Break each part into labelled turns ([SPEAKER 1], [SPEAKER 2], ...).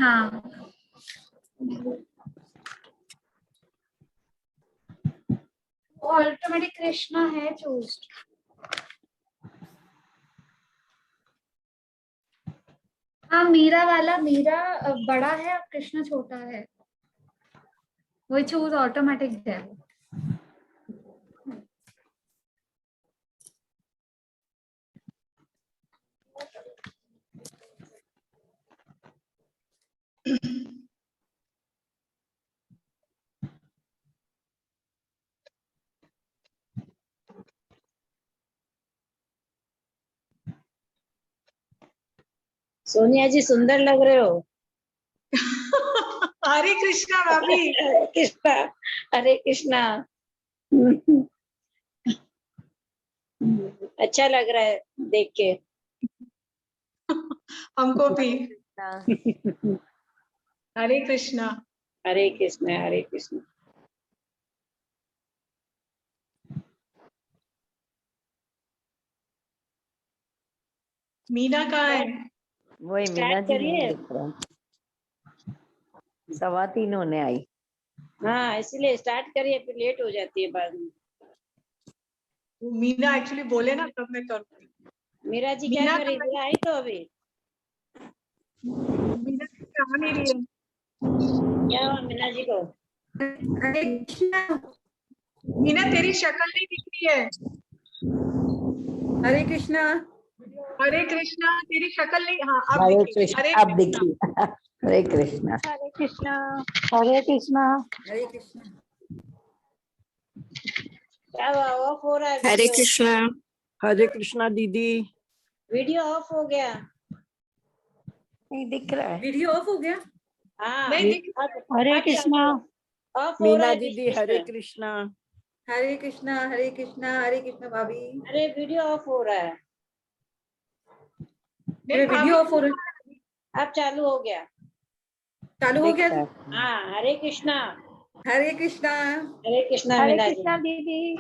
[SPEAKER 1] हाँ, ऑटोमेटिक कृष्णा है चूज। हाँ, मीरा वाला, मीरा बड़ा है और कृष्णा छोटा है, वही चूज ऑटोमेटिक है।
[SPEAKER 2] सोनिया जी सुंदर लग रहे हो।
[SPEAKER 3] हरे कृष्णा भाभी।
[SPEAKER 2] हरे कृष्णा, हरे कृष्णा। अच्छा लग रहा है देख के।
[SPEAKER 3] हमको भी। हरे कृष्णा।
[SPEAKER 2] हरे कृष्णा, हरे कृष्णा।
[SPEAKER 3] मीना कहाँ है?
[SPEAKER 4] वही मीना
[SPEAKER 2] स्टार्ट
[SPEAKER 4] जी
[SPEAKER 2] करिए।
[SPEAKER 4] नहीं दिख रहा। 3:15 होने आई।
[SPEAKER 2] हाँ इसीलिए स्टार्ट करिए, फिर लेट हो जाती है बाद में।
[SPEAKER 3] वो मीना एक्चुअली बोले ना तब मैं करूँगी।
[SPEAKER 2] मीरा जी क्या
[SPEAKER 3] मीना
[SPEAKER 2] कर रही थी? आई तो अभी।
[SPEAKER 3] मीना कहाँ नहीं रही है?
[SPEAKER 2] क्या हुआ मीना जी को?
[SPEAKER 1] हरे कृष्णा।
[SPEAKER 3] मीना तेरी शक्ल नहीं दिख रही है।
[SPEAKER 1] हरे कृष्णा।
[SPEAKER 3] हरे कृष्णा, तेरी शक्ल नहीं। हाँ अब
[SPEAKER 4] हरे
[SPEAKER 3] दिखी।
[SPEAKER 4] कृष्णा,
[SPEAKER 3] हरे
[SPEAKER 4] अब दिखी। हरे कृष्णा।
[SPEAKER 2] हरे कृष्णा, हरे कृष्णा।
[SPEAKER 1] हरे कृष्णा।
[SPEAKER 2] क्या हुआ? ऑफ हो रहा है
[SPEAKER 5] हरे
[SPEAKER 2] वीडियो।
[SPEAKER 5] कृष्णा।
[SPEAKER 4] हरे कृष्णा दीदी।
[SPEAKER 2] वीडियो ऑफ हो गया।
[SPEAKER 4] नहीं दिख रहा है।
[SPEAKER 1] वीडियो ऑफ हो गया।
[SPEAKER 2] हाँ
[SPEAKER 3] नहीं दिख।
[SPEAKER 2] हरे कृष्णा ऑफ हो रहा
[SPEAKER 4] मीना
[SPEAKER 2] है
[SPEAKER 4] दीदी
[SPEAKER 2] बीच
[SPEAKER 4] हरे
[SPEAKER 2] में।
[SPEAKER 4] कृष्णा।
[SPEAKER 1] हरे कृष्णा, हरे कृष्णा, हरे कृष्णा भाभी।
[SPEAKER 2] अरे वीडियो ऑफ हो रहा है।
[SPEAKER 1] मेरे वीडियो ऑफ हो रहा है।
[SPEAKER 2] अब चालू हो गया।
[SPEAKER 1] चालू हो
[SPEAKER 4] दिख
[SPEAKER 1] गया।
[SPEAKER 4] रहा है।
[SPEAKER 2] हाँ हरे कृष्णा।
[SPEAKER 1] हरे कृष्णा।
[SPEAKER 2] हरे कृष्णा मीना जी।
[SPEAKER 5] दीदी।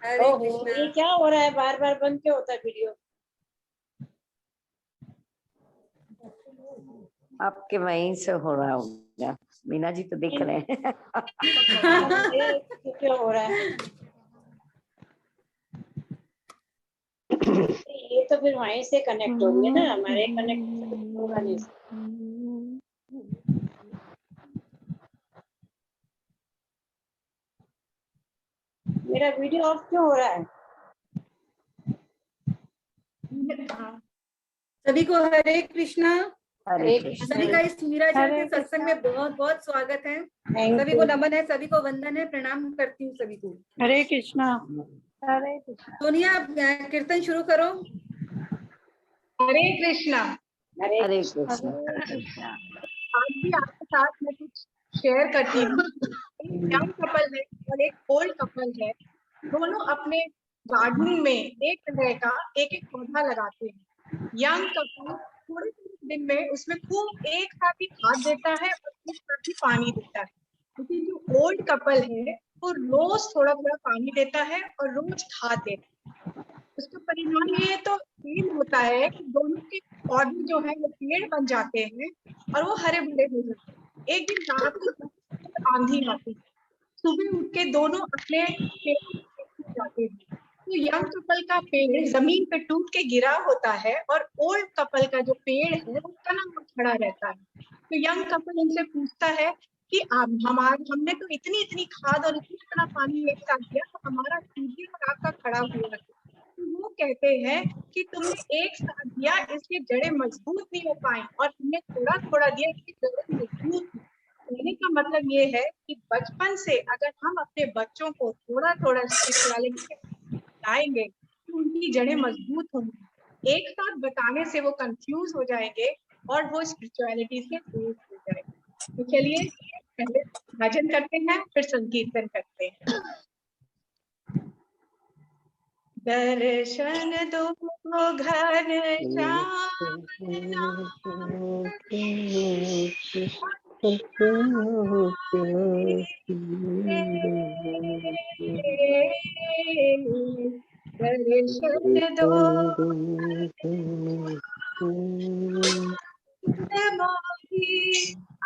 [SPEAKER 1] हरे
[SPEAKER 2] ओहो
[SPEAKER 1] कृष्णा।
[SPEAKER 2] ये क्या हो रहा है? बार बार बंद क्यों होता है वीडियो?
[SPEAKER 4] आपके वहीं से हो रहा होगा। मीना जी तो दिख रहे हैं।
[SPEAKER 2] ये क्यों हो रहा है? ये तो फिर वहीं से कनेक्ट हो गया ना, हमारे कनेक्ट होगा नहीं। मेरा वीडियो ऑफ क्यों हो रहा है?
[SPEAKER 1] सभी को हरे कृष्णा।
[SPEAKER 4] हरे कृष्णा।
[SPEAKER 1] सभी का इस मीरा जी
[SPEAKER 2] हरे
[SPEAKER 1] के सत्संग में बहुत बहुत स्वागत है।
[SPEAKER 2] थैंक
[SPEAKER 1] सभी
[SPEAKER 2] यू।
[SPEAKER 1] को नमन है, सभी को वंदन है, प्रणाम करती हूँ सभी को।
[SPEAKER 2] हरे कृष्णा। हरे कृष्णा।
[SPEAKER 1] सोनिया कीर्तन शुरू करो।
[SPEAKER 3] हरे कृष्णा।
[SPEAKER 2] हरे
[SPEAKER 4] हरे
[SPEAKER 2] कृष्णा।
[SPEAKER 4] कृष्णा।
[SPEAKER 3] आज भी आपके साथ मैं कुछ शेयर करती हूँ। एक यंग कपल है और एक ओल्ड कपल है। दोनों अपने गार्डन में एक तरह का एक एक पौधा लगाते हैं। यंग कपल थोड़े थोड़े दिन में उसमें खूब एक साथ ही खाद देता है और एक साथ ही पानी देता है। लेकिन जो ओल्ड कपल है वो रोज थोड़ा थोड़ा पानी देता है और रोज खाद देता है। उसका परिणाम ये तो फील होता है कि दोनों के पौधे जो है वो पेड़ बन जाते हैं और वो हरे भरे हो जाते हैं। एक दिन रात को आंधी आती है। सुबह उठ के दोनों अपने पेड़ों में जाते हैं तो यंग कपल का पेड़ जमीन पे टूट के गिरा होता है और ओल्ड कपल का जो पेड़ है वो तना हुआ खड़ा रहता है। तो यंग कपल उनसे पूछता है कि आप हमने तो इतनी इतनी खाद और इतना पानी एक साथ दिया तो हमारा टूटे और आपका खड़ा हुआ है। तो वो कहते हैं कि तुमने एक साथ दिया इसलिए जड़ें मजबूत नहीं हो पाई और तुमने थोड़ा थोड़ा दिया इसलिए जड़ें मजबूत हुई। कहने का मतलब ये है कि बचपन से अगर हम अपने बच्चों को थोड़ा थोड़ा स्पिरिचुअलिटी बताएंगे तो उनकी जड़ें मजबूत होंगी। एक साथ बताने से वो कंफ्यूज हो जाएंगे और वो स्पिरिचुअलिटी से दूर हो जाएंगे। तो चलिए पहले भजन करते हैं फिर संकीर्तन करते हैं। दर्शन दो घन श्याम दर्शन दो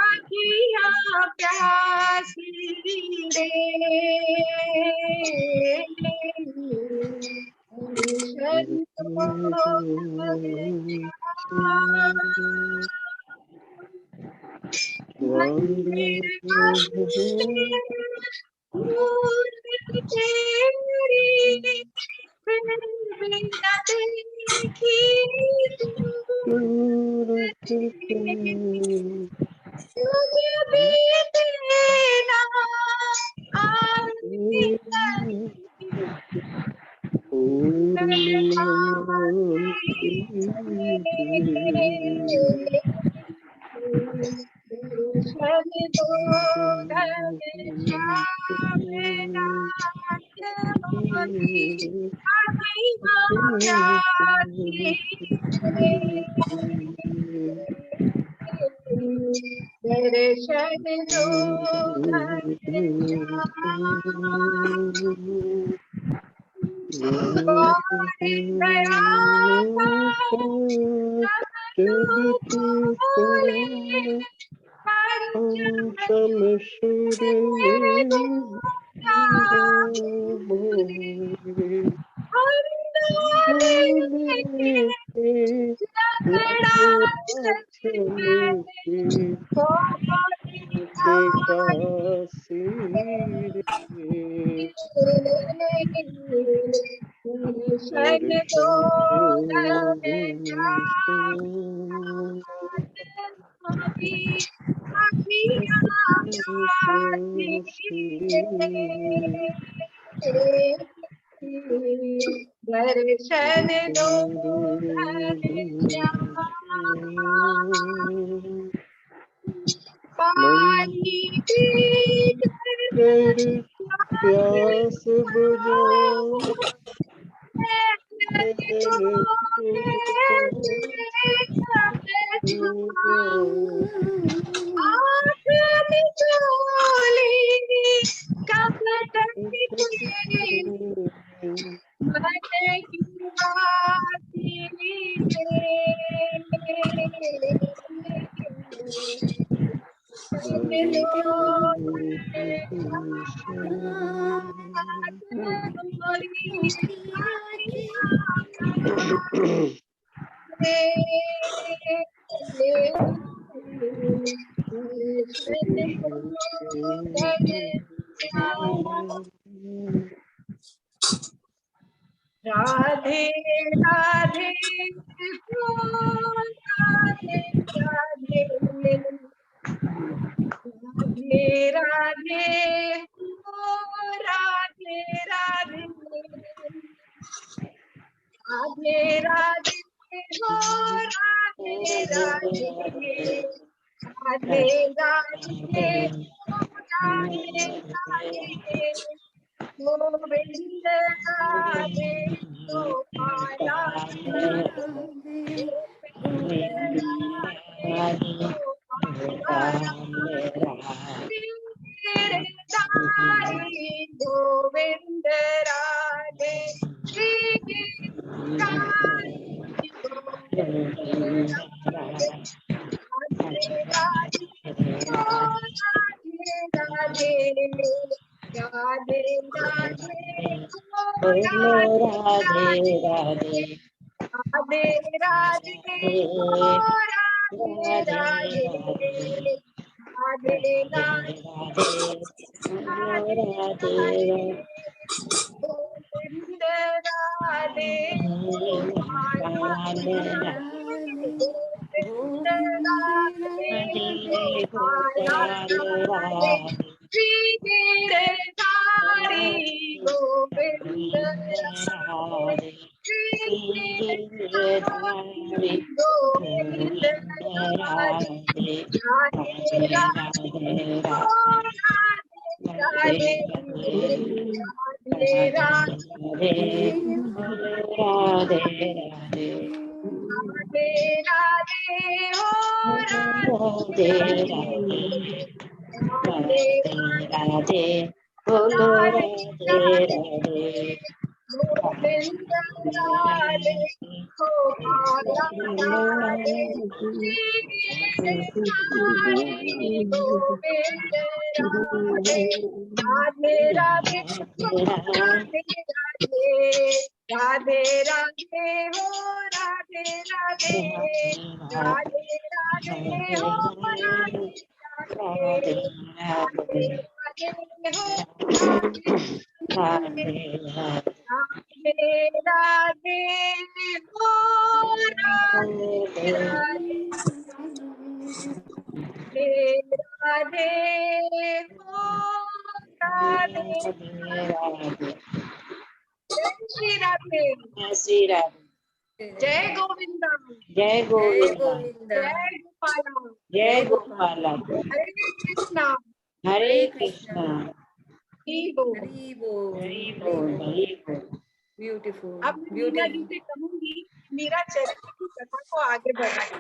[SPEAKER 3] आँखियाँ प्यासी रे दर्शन दो दर्शन दो पानी
[SPEAKER 5] प्यास बुझाओ
[SPEAKER 3] राधे राधे हो राधे राधे राधे राधे हो राधे राधे राधे राधे हो राधे राधे राधे राधे हो राधे राधे गोविंद राधे गोपाल गोविंद राधे श्री राधे राधे
[SPEAKER 2] राधे राधे
[SPEAKER 3] राधे राधे हो राधे राधे राधे राधे गोविंद राधे गोपाल गोविंद राधे गोपाल राधे श्री गिरधारी गोविंद राधे गोविंद राधे राधे राधे राधे राधे राधे राधे राधे हो राधे राधे
[SPEAKER 2] राधे बोलो राधे राधे
[SPEAKER 3] गोविंद राधे गोपाला राधे श्री गोविंद राधे राधे राधे राधे राधे राधे हो राधे राधे राधे राधे हो राधे राधे राधे हो राधे राधे हो राधे राधे हो राधे श्री राधे
[SPEAKER 2] श्री राधे
[SPEAKER 3] जय गोविंदा
[SPEAKER 2] जय गोविंद
[SPEAKER 3] जय गोपाला
[SPEAKER 2] जय गोपाला
[SPEAKER 3] हरे कृष्णा
[SPEAKER 2] हरे कृष्णा
[SPEAKER 3] हरि बोल
[SPEAKER 2] हरि बोल हरि बोल।
[SPEAKER 6] ब्यूटीफुल
[SPEAKER 3] अब मैं मीना जी से कहूंगी मीरा चरित्र की कथा को आगे बढ़ाएं।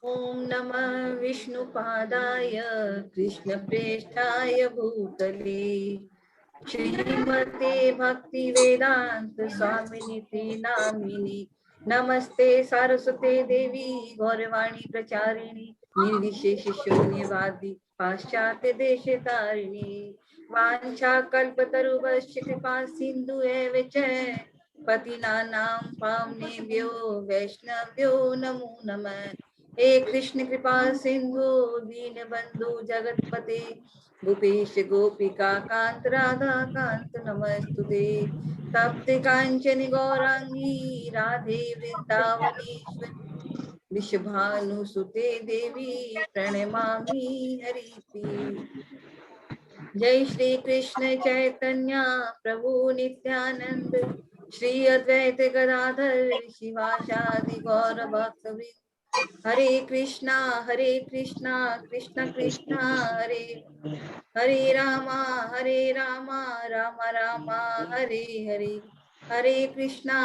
[SPEAKER 6] ओम नमः विष्णुपादाय कृष्णप्रेष्ठाय भूतले श्रीमते भक्ति वेदांत स्वामिनिति नामिनी नमस्ते सारस्वते देवी गौरवाणी प्रचारिणी निर्विशेष शून्यवादी पाश्चात्य देश तारिणी वांछा कल्पतरुभ्यश्च कृपा सिंधु एव च पतिनानां पावनेभ्यो वैष्णव्यो नमो नमः। हे कृष्ण कृपा सिंधु दीनबंधु जगतपते भूपेश गोपिका कांत राधा कांत नमस्तुते तप्त कांचन गौरांगी राधे वृंदावनेश्वरी विश्वभानुसुते देवी प्रणमामि हरिप्रिये। जय श्री कृष्ण चैतन्य प्रभु नित्यानंद श्री अद्वैत गदाधर शिवासादि गौर भक्तवृंद हरे कृष्णा कृष्ण कृष्णा हरे हरे रामा राम रामा हरे हरे हरे कृष्णा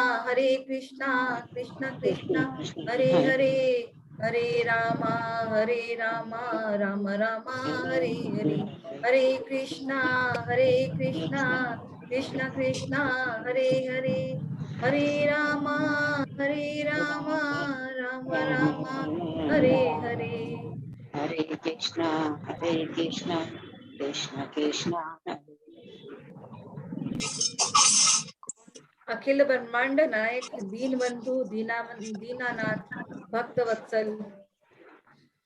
[SPEAKER 6] कृष्ण कृष्णा हरे हरे हरे रामा राम रामा हरे हरे हरे कृष्णा कृष्ण कृष्णा हरे हरे हरे रामा राम रामा हरे हरे
[SPEAKER 2] हरे कृष्णा कृष्ण कृष्ण हरे
[SPEAKER 6] अखिल ब्रह्मांड नायक दीन बंधु दीनानाथ भक्त वत्सल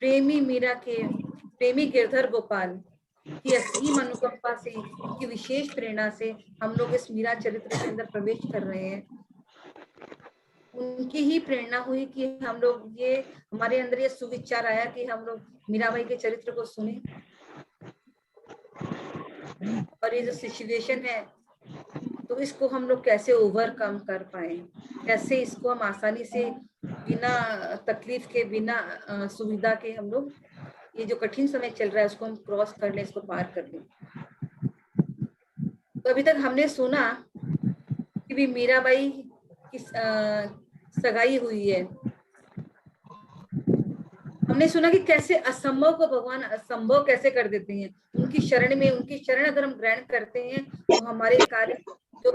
[SPEAKER 6] प्रेमी मीरा के प्रेमी गिरधर गोपाल की असीम अनुकंपा से उनकी विशेष प्रेरणा से हम लोग इस मीरा चरित्र के अंदर प्रवेश कर रहे हैं। उनकी ही प्रेरणा हुई कि हम लोग हमारे अंदर ये सुविचार आया कि हम लोग मीराबाई के चरित्र को सुने और ये जो सिचुएशन है तो इसको हम लोग कैसे ओवरकम कर पाए, कैसे इसको हम आसानी से बिना तकलीफ के बिना सुविधा के हम लोग ये जो कठिन समय चल रहा है उसको हम क्रॉस कर लें, इसको पार कर लें। तो अभी तक हमने सुना कि भी मीराबाई की सगाई हुई है। हमने सुना कि कैसे असंभव को भगवान असंभव कैसे कर देते हैं। उनकी शरण अगर हम ग्रहण करते हैं तो हमारे कार्य जो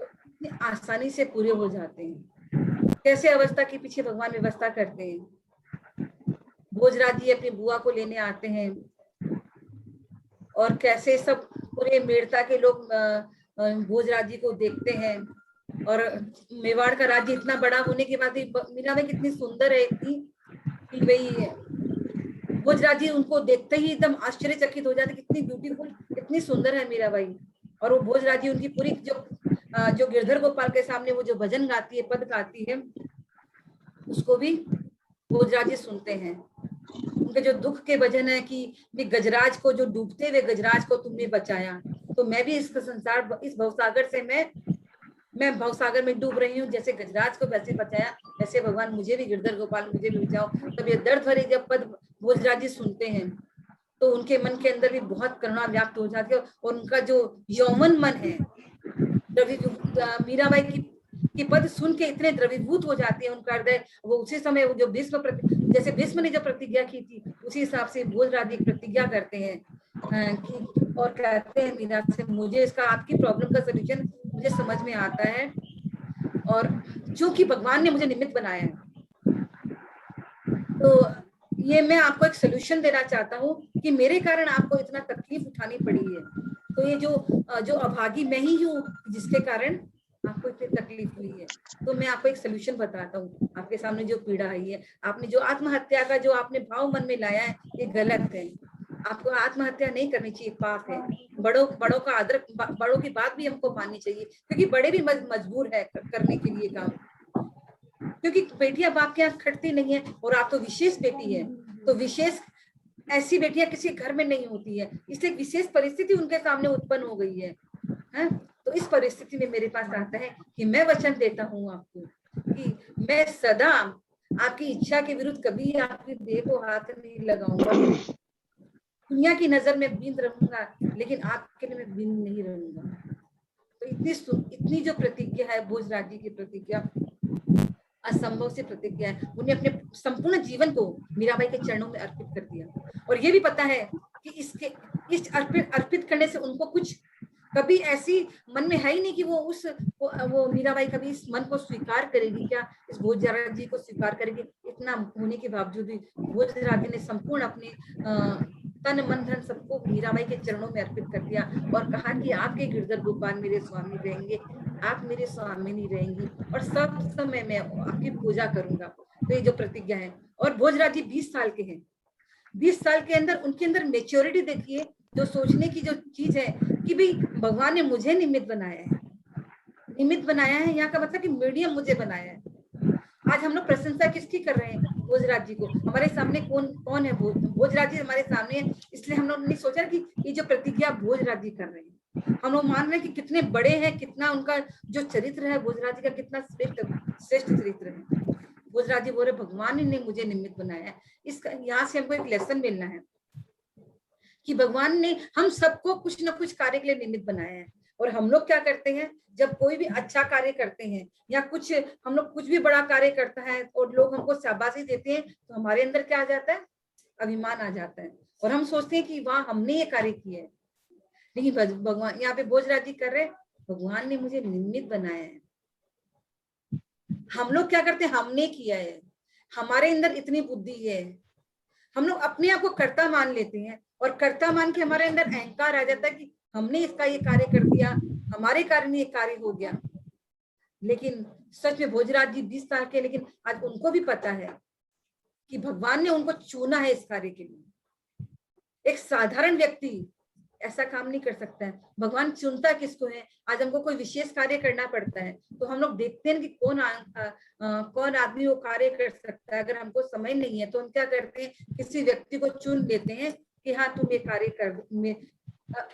[SPEAKER 6] आसानी से पूरे हो जाते हैं। कैसे अवस्था के पीछे भगवान व्यवस्था करते हैं। भोजराज जी अपनी बुआ को लेने आते हैं और कैसे सब पूरे मेड़ता के लोग भोजराज जी को देखते हैं और मेवाड़ का राज्य इतना बड़ा होने के बाद मीराबाई कितनी सुंदर है, इतनी कि भाई भोजराज जी उनको देखते ही एकदम आश्चर्यचकित हो जाते, कितनी ब्यूटीफुल कितनी सुंदर है मीराबाई। और वो भोजराज जी उनकी पूरी जो गिरधर गोपाल के सामने वो जो भजन गाती है, पद गाती है, उसको भी भोजराज जी सुनते हैं। उनके जो दुख के भजन है कि गजराज को, जो डूबते हुए गजराज को तुमने बचाया, तो मैं भी इस संसार इस भवसागर से मैं भवसागर में डूब रही हूँ, जैसे गजराज को वैसे बचाया वैसे भगवान मुझे भी, गिरधर गोपाल मुझे भी बचाओ। तब ये दर्द भरे जब पद भोजराज जी सुनते हैं तो उनके मन के अंदर भी बहुत करुणा व्याप्त हो जाती है और उनका जो यौवन मन है, मीराबाई की कि पद सुन के इतने द्रवीभूत हो जाते हैं उनका हृदय। वो उसी समय वो जो जैसे भीष्म ने जो प्रतिज्ञा की थी उसी हिसाब से भोजराज एक प्रतिज्ञा करते हैं कि और कहते हैं मीरा से, मुझे इसका आपकी प्रॉब्लम का सलूशन मुझे समझ में आता है, और क्योंकि भगवान ने मुझे निमित्त बनाया है, तो ये मैं आपको एक सोल्यूशन देना चाहता हूँ कि मेरे कारण आपको इतना तकलीफ उठानी पड़ी है। तो ये जो अभागी मैं ही हूँ जिसके कारण आपको इतनी तकलीफ हुई है। तो मैं आपको एक सोल्यूशन बताता हूँ। आपके सामने जो पीड़ा आई है, आपने जो आत्महत्या का जो आपने भाव मन में लाया है, ये गलत है। आपको आत्महत्या नहीं करनी चाहिए, पाप है। बड़ों का आदर, बड़ों की बात भी हमको माननी चाहिए, क्योंकि बड़े भी मजबूर है करने के लिए काम, क्योंकि बेटियां बाप के यहाँ खटती नहीं है, और आप तो विशेष बेटी है। तो विशेष ऐसी बेटियां किसी घर में नहीं होती है, इसलिए विशेष परिस्थिति उनके सामने उत्पन्न हो गई है। तो इस परिस्थिति में मेरे पास आता है कि मैं वचन देता हूँ आपको कि मैं सदा आपकी इच्छा के विरुद्ध कभी आपकी देह को हाथ नहीं लगाऊंगा। दुनिया की नजर में बिंद रहूंगा, लेकिन आपके लिए मैं बिंद नहीं रहूंगा। तो इतनी जो प्रतिज्ञा है भोजराज जी की प्रतिज्ञा असंभव से प्रतिज्ञा है। उन्हें अपने संपूर्ण जीवन को मीराबाई के चरणों में अर्पित कर दिया, और ये भी पता है कि इस अर्पित करने से उनको कुछ कभी ऐसी मन में है ही नहीं कि वो मीराबाई कभी इस मन को स्वीकार करेगी क्या, इस भोजराज जी को स्वीकार करेगी। इतना होने के बावजूद भी भोजराज जी ने संपूर्ण अपने तन मन धन सबको मीराबाई के चरणों में अर्पित कर दिया, और कहा कि आपके गिरधर गोपाल मेरे स्वामी रहेंगे, आप मेरे स्वामी नहीं रहेंगी, और सब समय मैं आपकी पूजा करूंगा। तो ये जो प्रतिज्ञा है, और भोजराज जी 20 साल के हैं। 20 साल के अंदर उनके अंदर मेच्योरिटी देखिए, जो सोचने की जो चीज है कि भाई भगवान ने मुझे निमित्त बनाया है। निमित्त बनाया है यहाँ का मतलब कि मीडियम मुझे बनाया है। आज हम लोग प्रशंसा किसकी कर रहे हैं? भोजराज जी को। हमारे सामने कौन है? भोजराज जी हमारे सामने है, इसलिए हम लोग ने सोचा कि ये जो प्रतिज्ञा भोजराज जी कर रहे हैं, हम लोग मान रहे हैं कि कितने बड़े हैं, कितना उनका जो चरित्र है भोजराज जी का कितना श्रेष्ठ चरित्र है। भोजराज जी बोल रहे भगवान ने मुझे निमित्त बनाया है। इसका यहाँ से हमको एक लेसन मिलना है कि भगवान ने हम सबको कुछ न कुछ कार्य के लिए निमित्त बनाया है। और हम लोग क्या करते हैं, जब कोई भी अच्छा कार्य करते हैं या हम लोग कुछ भी बड़ा कार्य करता है और लोग हमको शाबाशी देते हैं, तो हमारे अंदर क्या आ जाता है? अभिमान आ जाता है, और हम सोचते हैं कि वाह हमने ये कार्य किया है। लेकिन भगवान यहाँ पे भोजराज जी कर रहे, भगवान ने मुझे निमित्त बनाया है। हम लोग क्या करते हैं? हमने किया है, हमारे अंदर इतनी बुद्धि है, हम लोग अपने आप को कर्ता मान लेते हैं, और कर्ता मान के हमारे अंदर अहंकार आ जाता है कि हमने इसका ये कार्य कर दिया, हमारे कारण ये कार्य हो गया। लेकिन सच में भोजराज जी 20 साल के, लेकिन आज उनको भी पता है कि भगवान ने उनको चुना है इस कार्य के लिए। एक साधारण व्यक्ति ऐसा काम नहीं कर सकता है, भगवान चुनता किसको है। आज हमको कोई विशेष कार्य करना पड़ता है, तो हम लोग देखते हैं कि कौन आदमी वो कार्य कर सकता है। अगर हमको समय नहीं है तो हम क्या करते हैं, किसी व्यक्ति को चुन लेते हैं कि हाँ तुम ये कार्य कर,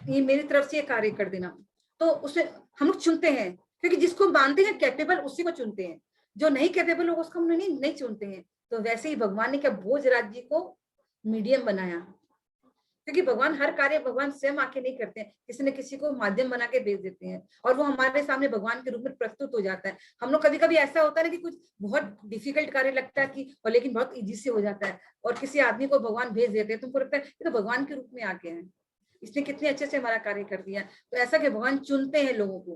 [SPEAKER 6] ये मेरी तरफ से ये कार्य कर देना। तो उसे हम लोग चुनते हैं, क्योंकि जिसको मानते हैं कैपेबल उसी को चुनते हैं, जो नहीं कैपेबल होगा उसको हम नहीं चुनते हैं। तो वैसे ही भगवान ने क्या भोजराज जी को मीडियम बनाया, क्योंकि भगवान हर कार्य भगवान स्वयं आके नहीं करते हैं, किसी न किसी को माध्यम बना के भेज देते हैं, और वो हमारे सामने भगवान के रूप में प्रस्तुत हो जाता है। हम लोग कभी कभी ऐसा होता है कि कुछ बहुत डिफिकल्ट कार्य लगता है कि, और लेकिन बहुत इजी से हो जाता है, और किसी आदमी को भगवान भेज देते हैं, तुमको लगता है ये तो भगवान के रूप में आके हैं, इसने कितने अच्छे से हमारा कार्य कर दिया। तो ऐसा कि भगवान चुनते हैं लोगों को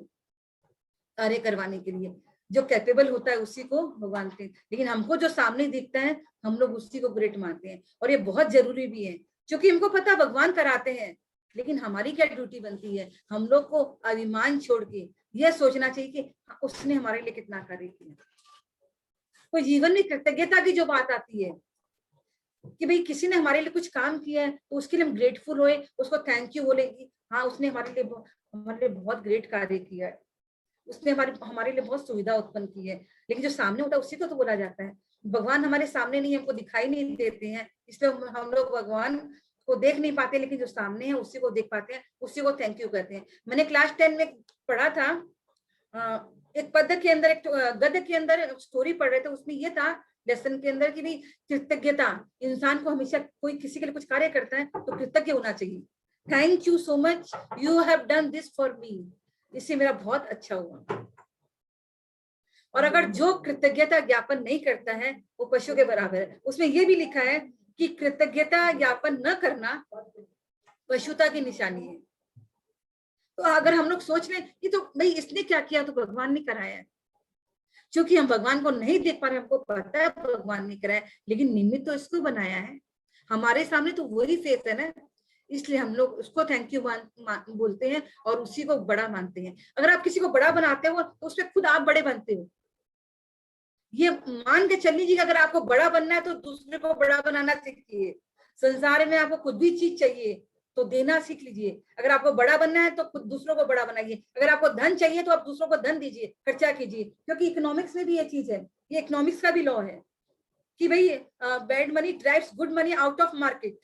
[SPEAKER 6] कार्य करवाने के लिए, जो कैपेबल होता है उसी को भगवान थे। लेकिन हमको जो सामने दिखता है हम लोग उसी को ग्रेट मानते हैं, और ये बहुत जरूरी भी है, क्योंकि हमको पता भगवान कराते हैं। लेकिन हमारी क्या ड्यूटी बनती है, हम लोग को अभिमान छोड़ के यह सोचना चाहिए कि उसने हमारे लिए कितना कार्य किया। तो जीवन में कृतज्ञता की जो बात आती है कि भाई किसी ने हमारे लिए कुछ काम किया है, तो उसके लिए हम ग्रेटफुल होए, उसको थैंक यू बोलेगी, हाँ उसने हमारे लिए बहुत ग्रेट कार्य किया है, उसने हमारे लिए बहुत सुविधा उत्पन्न की है। लेकिन जो सामने होता है उसी को तो बोला जाता है। भगवान हमारे सामने नहीं है, हमको दिखाई नहीं देते हैं, इसलिए हम लोग भगवान को देख नहीं पाते, लेकिन जो सामने है उसी को देख पाते हैं, उसी को थैंक यू कहते हैं। मैंने क्लास 10 में पढ़ा था, एक पद के अंदर, एक गद्य के अंदर स्टोरी पढ़ रहे थे, उसमें ये था लेसन के अंदर कि भाई कृतज्ञता, इंसान को हमेशा कोई किसी के लिए कुछ कार्य करता है तो कृतज्ञ होना चाहिए। Thank you so much, you have done this for me, इससे मेरा बहुत अच्छा हुआ। और अगर जो कृतज्ञता ज्ञापन नहीं करता है वो पशु के बराबर है। उसमें ये भी लिखा है कि कृतज्ञता ज्ञापन न करना पशुता की निशानी है। तो अगर हम लोग सोच लें कि तो भाई इसने क्या किया, तो भगवान ने कराया है। क्योंकि हम भगवान को नहीं देख पा रहे, हमको पता है भगवान ने कराया, लेकिन निमित्त तो इसको बनाया है, हमारे सामने तो वही फेस है ना, इसलिए हम लोग उसको थैंक यू बोलते हैं और उसी को बड़ा मानते हैं। अगर आप किसी को बड़ा बनाते हो तो उसमें खुद आप बड़े बनते हो। ये मान के चल लीजिए, अगर आपको बड़ा बनना है तो दूसरे को बड़ा बनाना सीखिए। संसार में आपको कुछ भी चीज चाहिए तो देना सीख लीजिए। अगर आपको बड़ा बनना है तो खुद दूसरों को बड़ा बनाइए। अगर आपको धन चाहिए तो आप दूसरों को धन दीजिए, खर्चा कीजिए, क्योंकि इकोनॉमिक्स में भी ये चीज है, ये इकोनॉमिक्स का भी लॉ है कि भाई bad money drives good money out of market.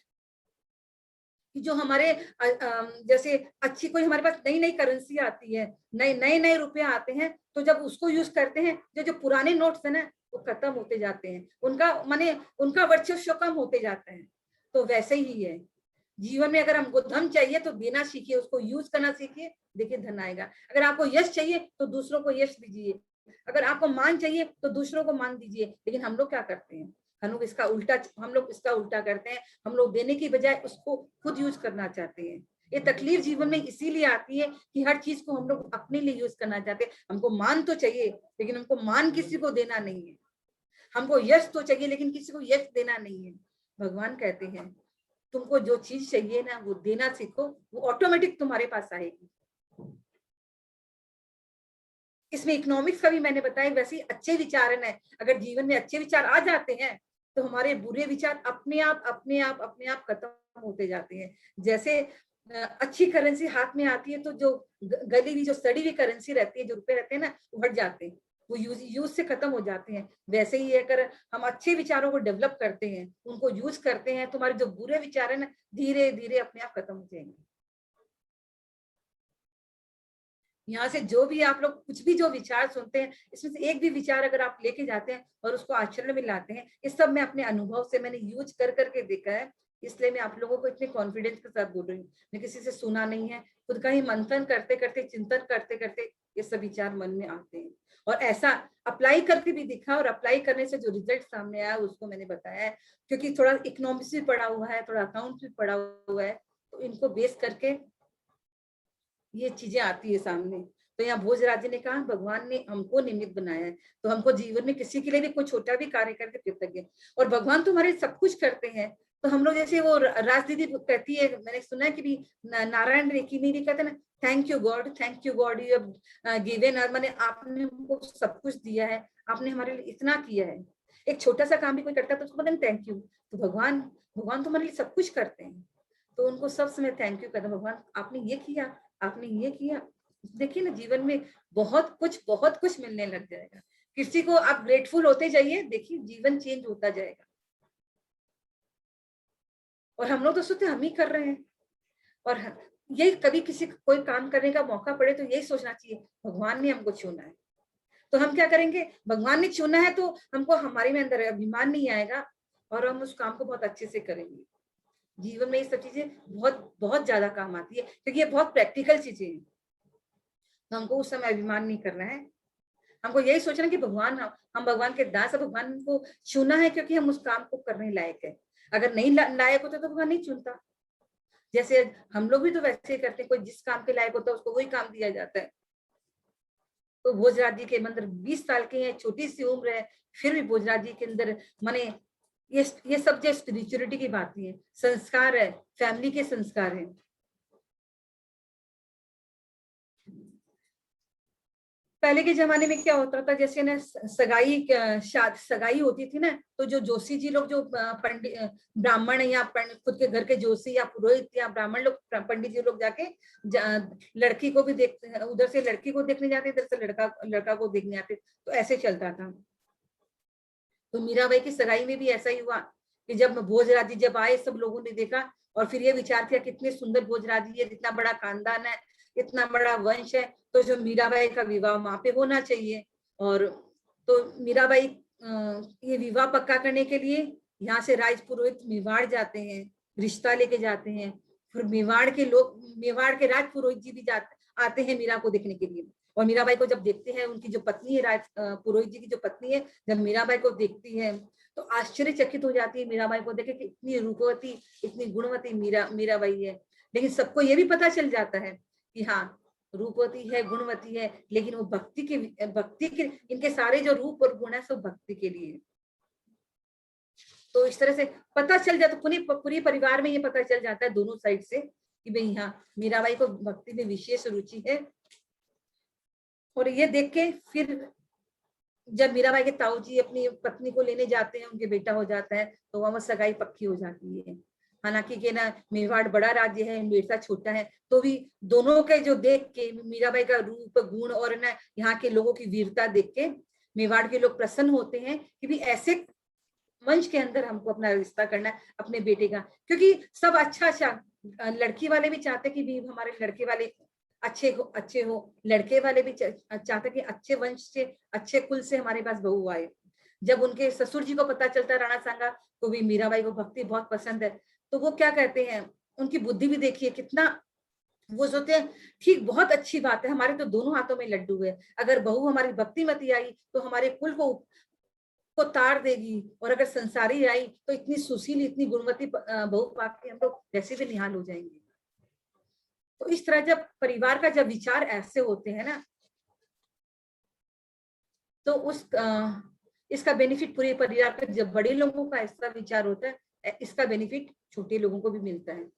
[SPEAKER 6] जो हमारे जैसे अच्छी कोई हमारे पास नई नई करेंसी आती है, नए नए रुपए आते हैं, तो जब उसको यूज करते हैं, जो पुराने नोट्स है ना वो खत्म होते जाते हैं, उनका वर्चस्व कम होते जाते हैं। तो वैसे ही है जीवन में, अगर हमको धन चाहिए तो देना सीखिए, उसको यूज करना सीखिए, देखिए धन आएगा। अगर आपको यश चाहिए तो दूसरों को यश दीजिए, अगर आपको मान चाहिए तो दूसरों को मान दीजिए। लेकिन हम लोग क्या करते हैं, हम लोग इसका उल्टा करते हैं। हम लोग देने की बजाय उसको खुद यूज करना चाहते हैं। ये तकलीफ जीवन में इसीलिए आती है कि हर चीज को हम लोग अपने लिए यूज करना चाहते हैं। हमको मान तो चाहिए, लेकिन हमको मान किसी को देना नहीं है। हमको यश तो चाहिए, लेकिन किसी को यश देना नहीं है। भगवान कहते हैं तुमको जो चीज चाहिए ना वो देना सीखो, वो ऑटोमेटिक तुम्हारे पास आएगी। इसमें इकोनॉमिक्स का भी मैंने बताया, वैसे अच्छे विचार है ना, अगर जीवन में अच्छे विचार आ जाते हैं तो हमारे बुरे विचार अपने आप खत्म होते जाते हैं। जैसे अच्छी करेंसी हाथ में आती है तो जो गली हुई, जो सड़ी हुई करेंसी रहती है, जो रुपए रहते हैं ना, वो हट जाते हैं, वो यूज से खत्म हो जाते हैं। वैसे ही अगर हम अच्छे विचारों को डेवलप करते हैं, उनको यूज करते हैं, तो हमारे जो बुरे विचार है ना धीरे धीरे अपने आप खत्म हो जाएंगे। यहाँ से जो भी आप लोग कुछ भी जो विचार सुनते हैं, इसमें से एक भी विचार अगर आप लेके जाते हैं और उसको आचरण में लाते हैं, इस सब मैं अपने अनुभव से मैंने यूज कर करके देखा है, इसलिए मैं आप लोगों को इतने कॉन्फिडेंस के साथ बोल रही हूँ। मैं किसी से सुना नहीं है, खुद का ही मंथन करते करते, चिंतन करते करते ये सब विचार मन में आते हैं। और ऐसा अप्लाई करके भी दिखा, और अप्लाई करने से जो रिजल्ट सामने आया उसको मैंने बताया है। क्योंकि थोड़ा इकोनॉमिक्स भी पढ़ा हुआ है, थोड़ा अकाउंट भी पढ़ा हुआ है, तो इनको बेस करके ये चीजें आती है सामने। तो यहाँ भोजराज जी ने कहा भगवान ने हमको निमित्त बनाया है, तो हमको जीवन में किसी के लिए भी कोई छोटा भी कार्य करके कृतज्ञ। और भगवान तुम्हारे सब कुछ करते हैं, तो हम लोग जैसे वो राज दीदी कहती है, मैंने सुना है कि भी नारायण रेखी में भी कहते हैं ना, thank you God you have given, माने आपने हमको सब कुछ दिया है, आपने हमारे लिए इतना किया है। एक छोटा सा काम भी कोई करता है तो उसको बोलते हैं थैंक यू। तो भगवान तुम्हारे लिए सब कुछ करते हैं, तो उनको सब समय थैंक यू कहते हैं, भगवान आपने ये किया, आपने ये किया। देखिए ना, जीवन में बहुत कुछ मिलने लग जाएगा। किसी को आप ग्रेटफुल होते जाइए, देखिए जीवन चेंज होता जाएगा। और हम लोग तो सोचते हम ही कर रहे हैं, और यही कभी किसी कोई काम करने का मौका पड़े तो यही सोचना चाहिए भगवान ने हमको चुना है। तो हम क्या करेंगे, भगवान ने चुना है तो हमको हमारे में अंदर अभिमान नहीं आएगा और हम उस काम को बहुत अच्छे से करेंगे। जीवन में ये सब चीजें बहुत ज्यादा काम आती है, क्योंकि ये बहुत प्रैक्टिकल चीजें हैं। तो हमको उस समय अभिमान नहीं करना है, हमको यही सोचना कि भगवान, हम भगवान के दास है, भगवान को चुना है क्योंकि हम उस काम को करने लायक है। अगर नहीं लायक होते तो भगवान नहीं चुनता। जैसे हम लोग भी तो वैसे ही करते हैं, कोई जिस काम के लायक होता है उसको वही काम दिया जाता है। तो भोजराज जी के अंदर 20 साल के हैं, छोटी सी उम्र है, फिर भी भोजराज जी के अंदर माने ये सब जो स्पिरिचुअलिटी की बात है, संस्कार है, फैमिली के संस्कार है। पहले के जमाने में क्या होता था, जैसे ना सगाई होती थी ना, तो जो जोशी जी लोग, जो पंडित ब्राह्मण या खुद के घर के जोशी या पुरोहित या ब्राह्मण लोग, पंडित जी लोग जाके लड़की को भी देखते, उधर से लड़की को देखने जाते, इधर से लड़का को देखने आते, तो ऐसे चलता था। तो मीराबाई की सगाई में भी ऐसा ही हुआ कि जब भोजराज जी जब आए, सब लोगों ने देखा और फिर ये विचार किया कितने सुंदर भोजराज जी है, इतना बड़ा खानदान है, इतना बड़ा वंश है, तो जो मीराबाई का विवाह वहां पे होना चाहिए। और तो मीराबाई ये विवाह पक्का करने के लिए यहाँ से राज पुरोहित मेवाड़ जाते हैं, रिश्ता लेके जाते हैं। फिर मेवाड़ के राज पुरोहित जी भी आते हैं मीरा को देखने के लिए। और मीराबाई को जब देखते हैं, उनकी जो पत्नी है, पुरोहित जी की जो पत्नी है, जब मीराबाई को देखती है तो आश्चर्यचकित हो जाती है मीराबाई को देखे कि इतनी रूपवती, इतनी गुणवती मीराबाई है। लेकिन सबको ये भी पता चल जाता है कि हाँ, रूपवती है, गुणवती है, लेकिन वो भक्ति के इनके सारे जो रूप और गुण है सब भक्ति के लिए। तो इस तरह से पता चल जाता, पूरी परिवार में ये पता चल जाता है दोनों साइड से कि भाई हाँ, मीराबाई को भक्ति में विशेष रुचि है। और ये देख के फिर जब मीराबाई के ताऊ जी अपनी पत्नी को लेने जाते हैं, उनके बेटा हो जाता है, तो वहां सगाई पक्की हो जाती है। हालांकि के ना मेवाड़ बड़ा राज्य है, मेरठा छोटा है, तो भी दोनों के जो देख के मीराबाई का रूप गुण और ना यहाँ के लोगों की वीरता देख के मेवाड़ के लोग प्रसन्न होते हैं कि भी ऐसे वंश के अंदर हमको अपना रिश्ता करना है अपने बेटे का। क्योंकि सब अच्छा, लड़की वाले भी चाहते कि भी हमारे लड़के वाले अच्छे हो, लड़के वाले भी चाहते कि अच्छे वंश से, अच्छे कुल से हमारे पास बहू आए। जब उनके ससुर जी को पता चलता है राणा सांगा को भी मीराबाई को भक्ति बहुत पसंद है, तो वो क्या कहते हैं, उनकी बुद्धि भी देखिए कितना, वो सोचते हैं ठीक, बहुत अच्छी बात है, हमारे तो दोनों हाथों में लड्डू है, अगर बहू हमारी भक्तिमती आई तो हमारे कुल को तार देगी, और अगर संसारी आई तो इतनी सुशील, इतनी गुणवती बहू पाके हम तो वैसे भी निहाल हो जाएंगे। तो इस तरह जब परिवार का जब विचार ऐसे होते हैं ना, तो इसका बेनिफिट पूरे परिवार का, जब बड़े लोगों का ऐसा विचार होता है, इसका बेनिफिट छोटे लोगों को भी मिलता है।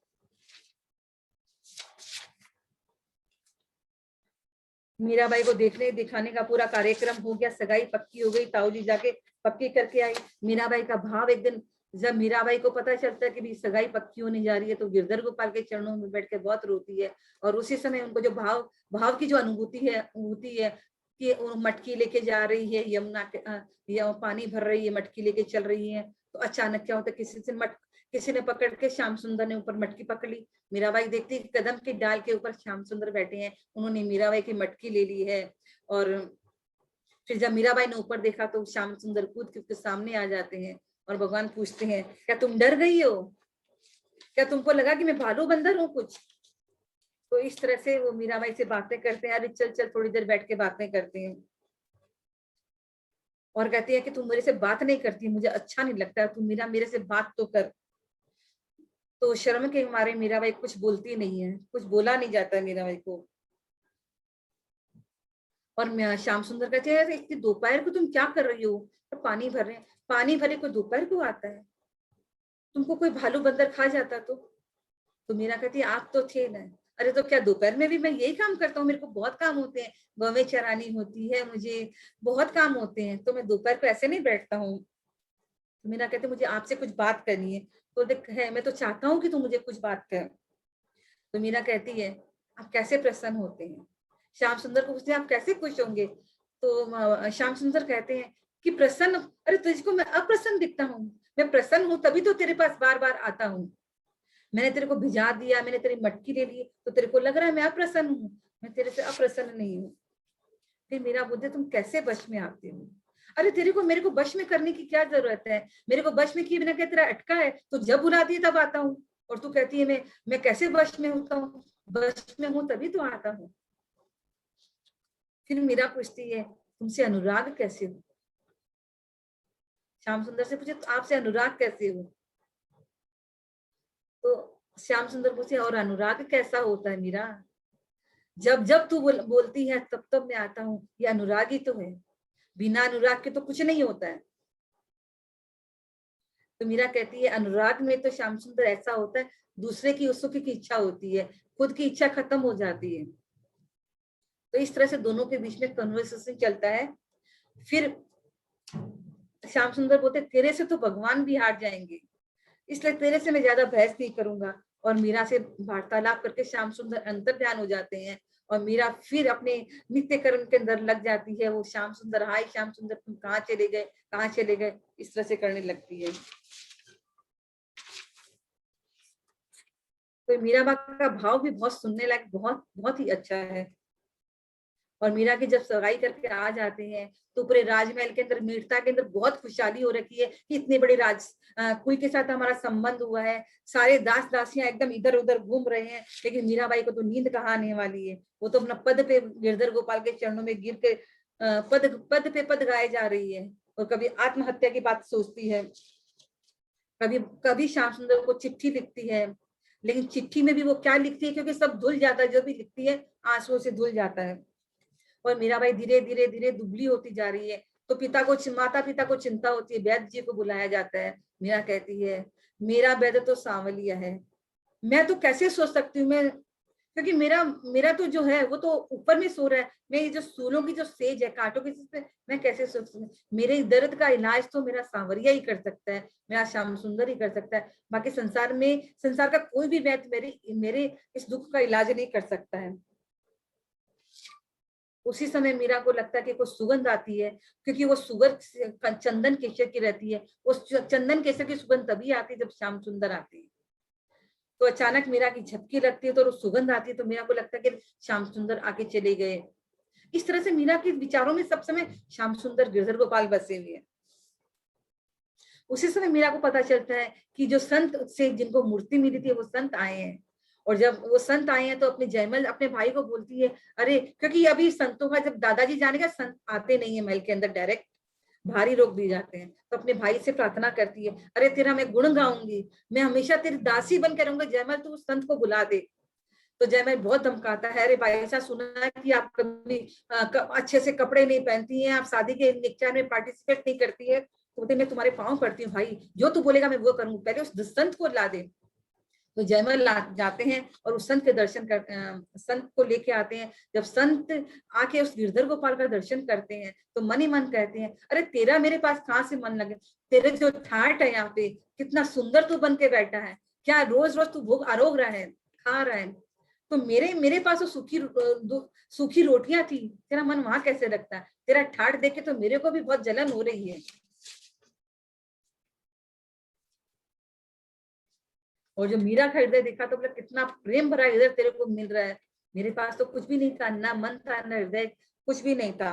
[SPEAKER 6] मीराबाई को दिखाने का पूरा कार्यक्रम हो गया, सगाई पक्की हो गई, ताऊ जी जाके पक्की करके आई। मीराबाई का भाव एक दिन जब मीराबाई को पता चलता है कि भी सगाई पक्की होने जा रही है, तो गिरधर गोपाल के चरणों में बैठ के बहुत रोती है। और उसी समय उनको जो भाव की जो अनुभूति है कि वो मटकी लेके जा रही है यमुना के, पानी भर रही है, मटकी लेके चल रही है, तो अचानक क्या होता है, किसी ने पकड़ के, श्याम सुंदर ने ऊपर मटकी पकड़ ली। मीराबाई देखती है कि कदम के डाल के ऊपर श्याम सुंदर बैठे हैं, उन्होंने मीराबाई की मटकी ले ली है। और फिर जब मीराबाई ने ऊपर देखा तो श्याम सुंदर कूद के उसके सामने आ जाते हैं और भगवान पूछते हैं, क्या तुम डर गई हो, क्या तुमको लगा कि मैं भालू बंदर हूँ कुछ? तो इस तरह से वो मीराबाई से बातें करते हैं, अरे चल चल थोड़ी देर बैठ के बातें करते हैं। और कहती है कि तुम मेरे से बात नहीं करती, मुझे अच्छा नहीं लगता, तुम मेरे से बात तो कर। तो शर्म के मारे मीराबाई कुछ बोलती नहीं है, कुछ बोला नहीं जाता मीराबाई को। और श्याम सुंदर कहते हैं, इतनी दोपहर को तुम क्या कर रही हो? तो पानी भर रहे हैं। पानी भरे को दोपहर को आता है? तुमको कोई भालू बंदर खा जाता तो मीरा कहती है, आप तो थे ना। अरे तो क्या दोपहर में भी मैं यही काम करता हूँ? मेरे को बहुत काम होते हैं, गवें चरानी होती है, मुझे बहुत काम होते हैं, तो मैं दोपहर को ऐसे नहीं बैठता हूँ। तो मीरा कहते, मुझे आपसे कुछ बात करनी है। तो देख है, मैं तो चाहता हूँ कि तुम मुझे कुछ बात कर। तो मीरा कहती है, आप कैसे प्रसन्न होते हैं? श्याम सुंदर को पूछते हैं, आप कैसे खुश होंगे? तो श्याम सुंदर कहते हैं कि प्रसन्न, अरे तुझको मैं अप्रसन्न दिखता हूँ? मैं प्रसन्न हूँ तभी तो तेरे पास बार बार आता हूँ। मैंने तेरे को भिजा दिया, मैंने तेरी मटकी ले ली, तो तेरे को लग रहा है मैं अप्रसन्न हूँ? मैं तेरे से अप्रसन्न नहीं हूँ। फिर मीरा बोलते, तुम कैसे वश में आते हो? अरे तेरे को मेरे को वश में करने की क्या जरूरत है? मेरे को वश में किए बिना क्या तेरा अटका है? तो जब बुलाती है तब आता हूँ, और तू कहती है मैं कैसे वश में होता हूँ? वश में हूँ तभी तो आता हूँ। फिर मीरा पूछती है, तुमसे अनुराग कैसे हो? श्याम सुंदर से पूछे, तो आपसे अनुराग कैसे हो? तो श्याम सुंदर पूछे, और अनुराग कैसा होता है मीरा? जब जब तू बोलती है तब तब मैं आता हूँ, ये अनुराग ही तो है, बिना अनुराग के तो कुछ नहीं होता है। तो मीरा कहती है, अनुराग में तो श्याम सुंदर ऐसा होता है, दूसरे की सुख की इच्छा होती है, खुद की इच्छा खत्म हो जाती है। तो इस तरह से दोनों के बीच में कन्वर्सेशन चलता है। फिर श्याम सुंदर बोलते, तेरे से तो भगवान भी हार जाएंगे, इसलिए तेरे से मैं ज्यादा बहस नहीं करूंगा। और मीरा से वार्तालाप करके श्याम सुंदर अंतर ध्यान हो जाते हैं, और मीरा फिर अपने नित्य कर्म के अंदर लग जाती है। वो श्याम सुंदर, हाय श्याम सुंदर तुम कहाँ चले गए, कहाँ चले गए, इस तरह से करने लगती है। तो मीराबा का भाव भी बहुत सुनने लायक, बहुत बहुत ही अच्छा है। और मीरा की जब सगाई करके आ जाते हैं तो पूरे राजमहल के अंदर, मीरता के अंदर बहुत खुशहाली हो रखी है कि इतने बड़े कोई के साथ हमारा संबंध हुआ है। सारे दास दासियां एकदम इधर उधर घूम रहे हैं, लेकिन मीराबाई को तो नींद कहाँ आने वाली है। वो तो अपना पद पे गिरधर गोपाल के चरणों में गिर के पद पद पे पद गाए जा रही है, और कभी आत्महत्या की बात सोचती है, कभी कभी श्याम सुंदर को चिट्ठी लिखती है, लेकिन चिट्ठी में भी वो क्या लिखती है, क्योंकि सब धुल जाता है, जो भी लिखती है आंसुओं से धुल जाता है। और मीराबाई धीरे धीरे धीरे दुबली होती जा रही है, तो माता पिता को चिंता होती है। वैद्य जी को बुलाया जाता है। मीरा कहती है, मेरा वैद्य तो सांवलिया है, मैं तो कैसे सो सकती हूँ, मैं, क्योंकि मेरा तो जो है वो तो ऊपर में सो रहा है, मैं ये जो सूलों की जो सेज है, कांटों की पे मैं कैसे सो सकती हूँ। मेरे दर्द का इलाज तो मेरा सांवरिया ही कर सकता है, मेरा श्याम सुंदर ही कर सकता है। बाकी संसार का कोई भी वैद्य मेरे इस दुख का इलाज नहीं कर सकता है। उसी समय मीरा को लगता है कि कोई सुगंध आती है, क्योंकि वो सुगंध चंदन केसर की रहती है। उस चंदन केसर की सुगंध तभी आती है जब श्याम सुंदर आती है। तो अचानक मीरा की झपकी लगती है, तो सुगंध आती है, तो मीरा को लगता है कि श्याम सुंदर आके चले गए। इस तरह से मीरा के विचारों में सब समय श्याम सुंदर, गिरधर गोपाल बसे हुए हैं। उसी समय मीरा को पता चलता है कि जो संत से जिनको मूर्ति मिली थी वो संत आए हैं। और जब वो संत आए हैं तो अपने जयमल अपने भाई को बोलती है, अरे, क्योंकि अभी संतों का, जब दादाजी जाने का, संत आते नहीं है महल के अंदर, डायरेक्ट भारी रोक दिए जाते हैं। तो अपने भाई से प्रार्थना करती है, अरे तेरा मैं गुण गाऊंगी, मैं हमेशा तेरी दासी बनकर रहूंगी, जयमल तू उस संत को बुला दे। तो जयमल बहुत धमकाता है, अरे भाई, ऐसा सुना है कि आप कभी अच्छे से कपड़े नहीं पहनती हैं, आप शादी के निकाह में पार्टिसिपेट नहीं करती है, तो बोलते मैं तुम्हारे पाँव पड़ती हूँ भाई, जो तू बोलेगा मैं वो करूंगी, पहले उस संत को ला दे। तो जयमल जाते हैं और उस संत के दर्शन कर संत को लेके आते हैं। जब संत आके उस गिरधर गोपाल का दर्शन करते हैं तो मन ही मन कहते हैं, अरे तेरा मेरे पास कहाँ से मन लगे, तेरे जो ठाट है यहाँ पे, कितना सुंदर तू बन के बैठा है, क्या रोज रोज तू भूख आरोग रहा है, खा रहा है, तो मेरे पास तो सूखी रोटियां थी, तेरा मन वहां कैसे रखता है, तेरा ठाट देख के तो मेरे को भी बहुत जलन हो रही है। और जो मीरा का हृदय देखा तो बोला, कितना प्रेम भरा हृदय तेरे को मिल रहा है, मेरे पास तो कुछ भी नहीं था, ना मन था ना हृदय, कुछ भी नहीं था।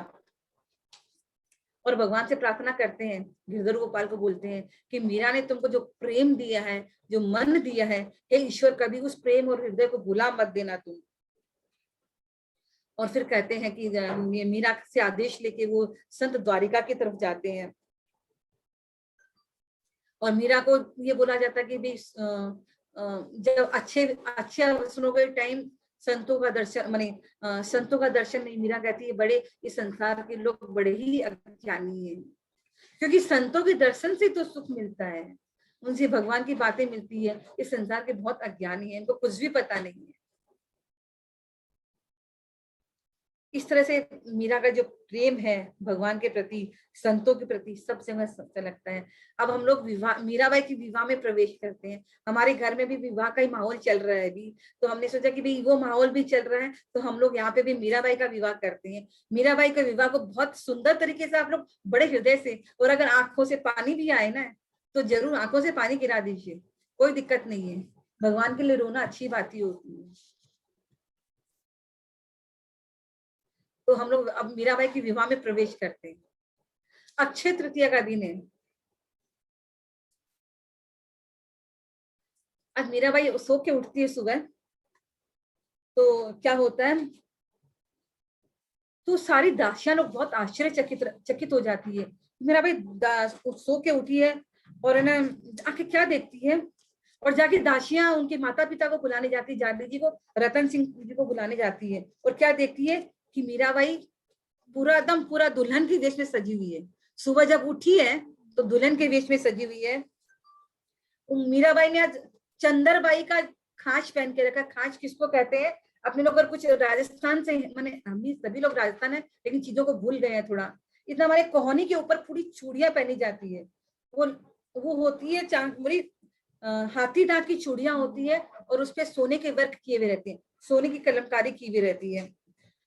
[SPEAKER 6] और भगवान से प्रार्थना करते हैं, गिरधर गोपाल को बोलते हैं कि मीरा ने तुमको जो प्रेम दिया है, जो मन दिया है, हे ईश्वर, कभी उस प्रेम और हृदय को भुला मत देना तुम। और फिर कहते हैं कि मीरा से आदेश लेके वो संत द्वारिका की तरफ जाते हैं। और मीरा को ये बोला जाता है कि भी जब अच्छे अवसरों के टाइम संतों का दर्शन, माने संतों का दर्शन नहीं, मीरा कहती है बड़े इस संसार के लोग बड़े ही अज्ञानी हैं, क्योंकि संतों के दर्शन से तो सुख मिलता है, उनसे भगवान की बातें मिलती है। इस संसार के बहुत अज्ञानी हैं, इनको कुछ भी पता नहीं है। इस तरह से मीरा का जो प्रेम है भगवान के प्रति, संतों के प्रति, सबसे हमें अच्छा लगता है। अब हम लोग मीराबाई की विवाह में प्रवेश करते हैं। हमारे घर में भी विवाह का ही माहौल चल रहा है अभी, तो हमने सोचा कि भाई वो माहौल भी चल रहा है तो हम लोग यहाँ पे भी मीराबाई का विवाह करते हैं। मीराबाई के विवाह को बहुत सुंदर तरीके से आप लोग बड़े हृदय से, और अगर आंखों से पानी भी आए ना तो जरूर आंखों से पानी गिरा दीजिए, कोई दिक्कत नहीं है। भगवान के लिए रोना अच्छी बात ही होती है। तो हम लोग अब मीराबाई की विवाह में प्रवेश करते हैं। अक्षय तृतीया का दिन है। आज मीराबाई सो के उठती है सुबह, तो क्या होता है, तो सारी दासियां लोग बहुत आश्चर्यचकित हो जाती है। मीराबाई सो के उठी है और ना आके क्या देखती है, और जाके दासियां उनके माता पिता को बुलाने जाती है, जादू जी को, रतन सिंह जी को बुलाने जाती है, और क्या देखती है कि मीराबाई पूरा दुल्हन के वेश में सजी हुई है। सुबह जब उठी है तो दुल्हन के वेश में सजी हुई है। मीराबाई ने आज चंदरबाई का खाच पहन के रखा। खाच किसको कहते हैं? अपने लोग अगर कुछ राजस्थान से, माने हम भी सभी लोग राजस्थान है लेकिन चीजों को भूल गए हैं थोड़ा। इतना हमारे कोहनी के ऊपर पूरी चूड़ियां पहनी जाती है, वो होती है पूरी हाथी दांत की चूड़ियां होती है, और उसपे सोने के वर्क किए हुए रहते हैं, सोने की कलमकारी की हुई रहती है।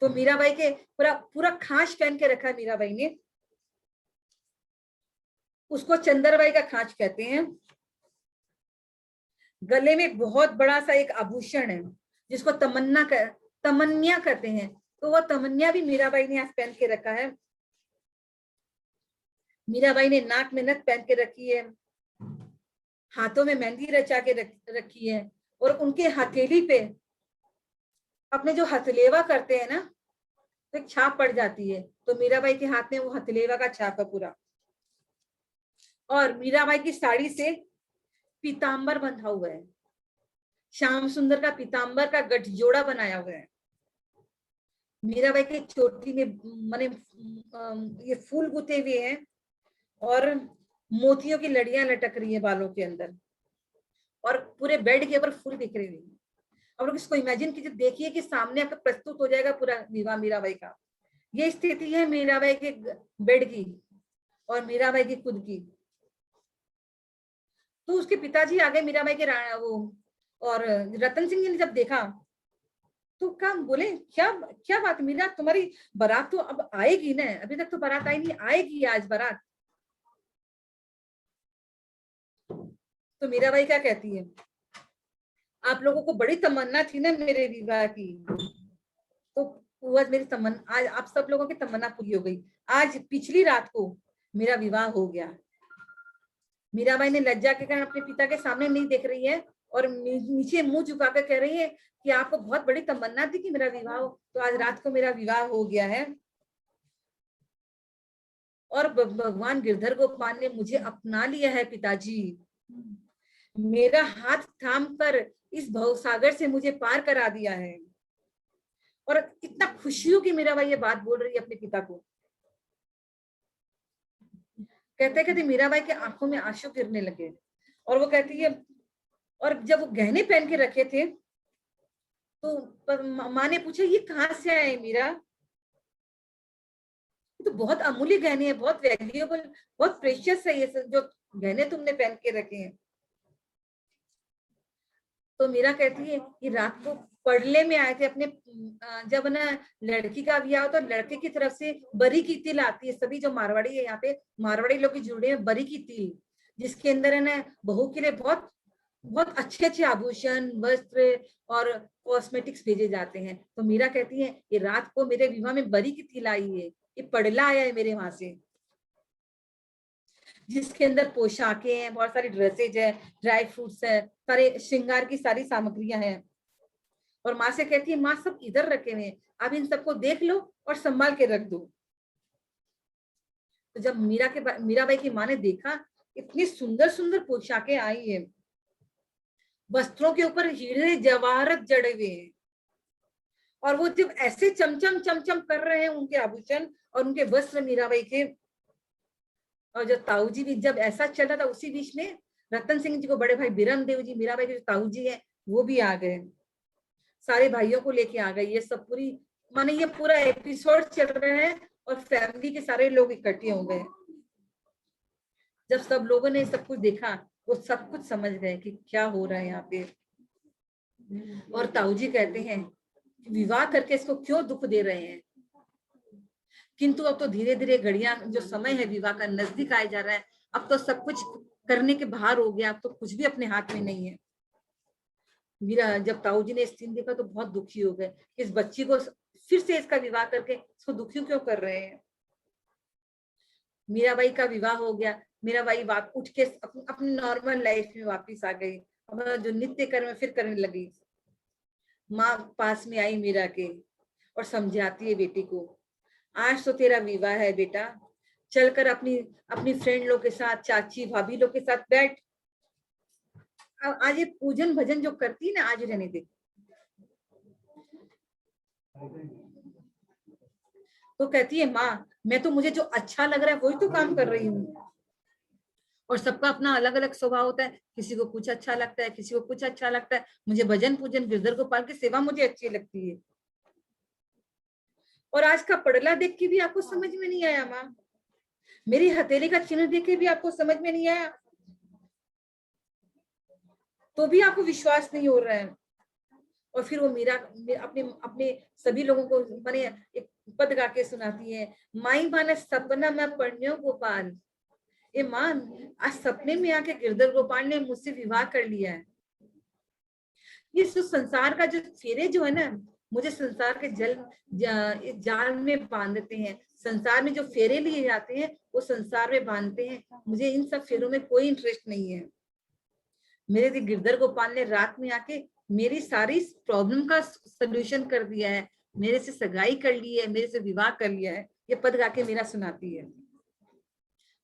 [SPEAKER 6] तो मीराबाई के पूरा खांच पहन के रखा है मीराबाई ने, उसको चंदरबाई का खांच कहते हैं। गले में बहुत बड़ा सा एक आभूषण है जिसको तमन्या कहते हैं। तो वो तमन्ना भी मीराबाई ने आज पहन के रखा है। मीराबाई ने नाक में नथ पहन के रखी है, हाथों में मेहंदी रचा के रखी है, और उनके हथेली पे अपने जो हथलेवा करते हैं ना, तो एक छाप पड़ जाती है। तो मीराबाई के हाथ में वो हथलेवा का छाप है पूरा। और मीराबाई की साड़ी से पीतांबर बंधा हुआ है, श्याम सुंदर का पीतांबर का गठजोड़ा बनाया हुआ है। मीराबाई की चोटी में माने ये फूल गुथे हुए हैं और मोतियों की लड़ियां लटक रही है बालों के अंदर, और पूरे बेड के ऊपर फूल बिखरे हुए हैं। और इसको इमेजिन कीजिए, देखिए कि सामने आपका प्रस्तुत हो जाएगा पूरा विवाह मीराबाई का। ये स्थिति है मीराबाई के बेड की और मीराबाई की खुद की। तो उसके पिताजी आ गए मीराबाई के वो, और रतन सिंह जी ने जब देखा तो क्या बोले, क्या क्या बात मीरा, तुम्हारी बारात तो अब आएगी ना, अभी तक तो बारात आई नहीं, आएगी आज बारात। तो मीराबाई क्या कहती है, आप लोगों को बड़ी तमन्ना थी ना मेरे विवाह की, तो वो आज मेरी तमन्ना, आज आप सब लोगों की तमन्ना पूरी हो गई। आज पिछली रात को मेरा विवाह हो गया। मीराबाई ने लज्जा के कारण अपने पिता के सामने नहीं देख रही है और नीचे मुंह झुकाकर कह रही है कि आपको बहुत बड़ी तमन्ना थी कि मेरा विवाह हो, तो आज रात को मेरा विवाह हो गया है। और भगवान गिरधर गोपाल ने मुझे अपना लिया है पिताजी, मेरा हाथ थाम कर इस भवसागर से मुझे पार करा दिया है। और इतना खुशी हो कि मीराबाई ये बात बोल रही है अपने पिता को। कहते कहते मीराबाई के आंखों में आंसू गिरने लगे और वो कहती है, और जब वो गहने पहन के रखे थे तो माँ ने पूछा ये कहाँ से आए मीरा, ये तो बहुत अमूल्य गहने हैं, बहुत वैल्यूएबल, बहुत प्रेशियस है ये जो गहने तुमने पहन के रखे हैं। तो मीरा कहती है कि रात को पड़ले में आए थे अपने, जब ना लड़की का ब्याह हो तो लड़के की तरफ से बरी की तिल आती है। सभी जो मारवाड़ी है यहाँ पे, मारवाड़ी लोग की जुड़े हैं बरी की तिल, जिसके अंदर है ना बहू के लिए बहुत बहुत अच्छे अच्छे आभूषण, वस्त्र और कॉस्मेटिक्स भेजे जाते हैं। तो मीरा कहती है ये रात को मेरे विवाह में बरी की तिल आई है, ये पड़ला आया है मेरे वहां से, जिसके अंदर पोशाकें हैं, बहुत सारी ड्रेसेज है, ड्राई फ्रूट्स है, सारे श्रृंगार की सारी सामग्रियां हैं। और माँ से कहती है माँ सब इधर रखे हुए हैं, आप इन सबको देख लो और संभाल के रख दो। तो जब मीराबाई की माँ ने देखा इतनी सुंदर सुंदर पोशाकें आई है, वस्त्रों के ऊपर हीरे जवाहरत जड़े हुए हैं, और वो जब ऐसे चमचम चमचम कर रहे हैं उनके आभूषण और उनके वस्त्र मीराबाई के। और जब ताऊ जी भी जब ऐसा चल रहा था, उसी बीच में रतन सिंह जी को बड़े भाई बिरम देव जी, मीराबाई के जो ताऊ जी है वो भी आ गए, सारे भाइयों को लेके आ गए। ये सब पूरी माने ये पूरा एपिसोड चल रहा है और फैमिली के सारे लोग इकट्ठे हो गए। जब सब लोगों ने सब कुछ देखा वो सब कुछ समझ गए कि क्या हो रहा है यहाँ पे। और ताऊ जी कहते हैं विवाह करके इसको क्यों दुख दे रहे हैं, किंतु अब तो धीरे धीरे घड़ियां, जो समय है विवाह का नजदीक आया जा रहा है, अब तो सब कुछ करने के बाहर हो गया, अब तो कुछ भी अपने हाथ में नहीं है। मीरा जब ताऊ जी ने इस सीन देखा तो बहुत दुखी हो गए, इस बच्ची को फिर से इसका विवाह करके इसको दुखी क्यों कर रहे हैं। मीराबाई का विवाह हो गया, मीराबाई उठ के अपनी नॉर्मल लाइफ में वापिस आ गई, अपना जो नित्य कर्म फिर करने लगी। माँ पास में आई मीरा के और समझाती है बेटी को, आज तो तेरा विवाह है बेटा, चलकर अपनी फ्रेंड लोग के साथ, चाची भाभी लोग के साथ बैठ, आज ये पूजन भजन जो करती है ना आज रहने दे। तो कहती है माँ मैं तो मुझे जो अच्छा लग रहा है वही तो काम कर रही हूँ, और सबका अपना अलग अलग स्वभाव होता है, किसी को कुछ अच्छा लगता है, किसी को कुछ अच्छा लगता है। मुझे भजन पूजन गिरधर गोपाल की सेवा मुझे अच्छी लगती है। और आज का पड़ला देख के भी आपको समझ में नहीं आया माँ, मेरी हथेली का चिन्ह देख के भी आपको समझ में नहीं आया, तो भी आपको विश्वास नहीं हो रहा है। और फिर वो मीरा अपने सभी लोगों को मैंने एक पद गा के सुनाती है, माई माने सपना में पढ़ने गोपाल, ये मां आज सपने में आके गिरधर गोपाल ने मुझसे विवाह कर लिया है। ये संसार का जो फेरे जो है ना, मुझे संसार के जाल में बांधते हैं, संसार में जो फेरे लिए जाते हैं वो संसार में बांधते हैं। मुझे इन सब फेरों में कोई इंटरेस्ट नहीं है। मेरे गिरधर गोपाल ने रात में आके मेरी सारी प्रॉब्लम का सलूशन कर दिया है, मेरे से सगाई कर ली है, मेरे से विवाह कर लिया है। ये पद गा के मीरा सुनाती है।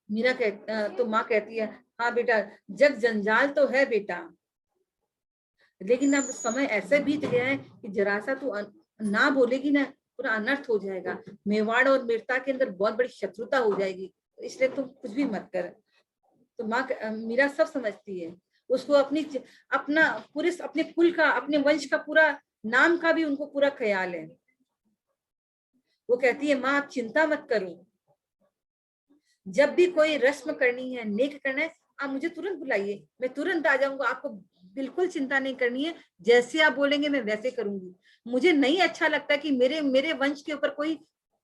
[SPEAKER 6] मीरा तो माँ कहती है, हाँ बेटा जग जंजाल तो है बेटा, लेकिन अब समय ऐसे बीत गया है कि जरा सा तू ना बोलेगी ना पूरा अनर्थ हो जाएगा। मेवाड़ और मीरता के अंदर बहुत बड़ी शत्रुता हो जाएगी, इसलिए तुम कुछ भी मत कर। तो माँ मीरा सब समझती है, उसको अपना पूरे अपने कुल का, अपने वंश का पूरा नाम का भी उनको पूरा ख्याल है। वो कहती है, माँ आप चिंता मत करो, जब भी कोई रस्म करनी है, नेक करना है, आप मुझे तुरंत बुलाइए, मैं तुरंत आ जाऊंगा। आपको बिल्कुल चिंता नहीं करनी है, जैसे आप बोलेंगे मैं वैसे करूंगी। मुझे नहीं अच्छा लगता कि मेरे वंश के ऊपर कोई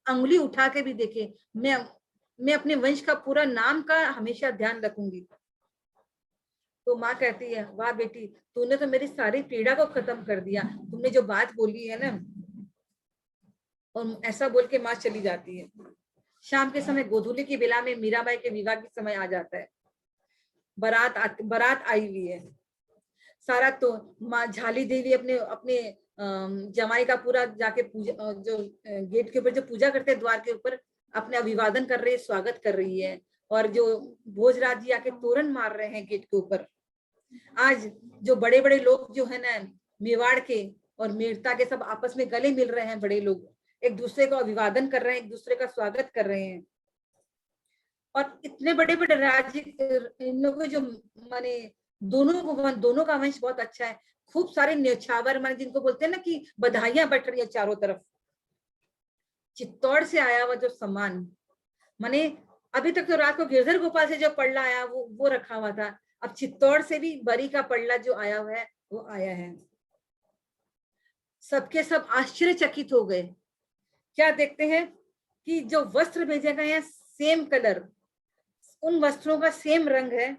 [SPEAKER 6] अंगुली उठा के भी देखे। मैं अपने वंश का पूरा नाम का हमेशा ध्यान रखूंगी। तो माँ कहती है, वाह बेटी, तूने तो मेरी सारी पीड़ा को खत्म कर दिया, तुमने जो बात बोली है ना। और ऐसा बोल के माँ चली जाती है। शाम के समय गोधूली की बेला में मीराबाई के विवाह के समय आ जाता है। बारात आई हुई है सारा। तो माँ झाली देवी अपने जमाई का पूरा जाके पूजा, जो गेट के ऊपर जो पूजा करते हैं द्वार के ऊपर, अपने अभिवादन कर रही है, स्वागत कर रही है। और जो भोजराज जी आके तोरण मार रहे हैं गेट के ऊपर। आज जो बड़े बड़े लोग जो है ना मेवाड़ के और मीरता के, सब आपस में गले मिल रहे हैं। बड़े लोग एक दूसरे को अभिवादन कर रहे हैं, एक दूसरे का स्वागत कर रहे हैं। और इतने बड़े बड़े राज्य, इन लोगों जो माने दोनों का वंश बहुत अच्छा है। खूब सारे न्यौछावर माने जिनको बोलते हैं ना कि बधाइयां बट रही है चारों तरफ। चित्तौड़ से आया हुआ जो सम्मान, माने अभी तक तो रात को गिरधर गोपाल से जो पड़ला आया वो रखा हुआ था, अब चित्तौड़ से भी बरी का पड़ला जो आया हुआ है वो आया है। सबके सब आश्चर्यचकित हो गए। क्या देखते हैं कि जो वस्त्र भेजे गए हैं सेम कलर, उन वस्त्रों का सेम रंग है,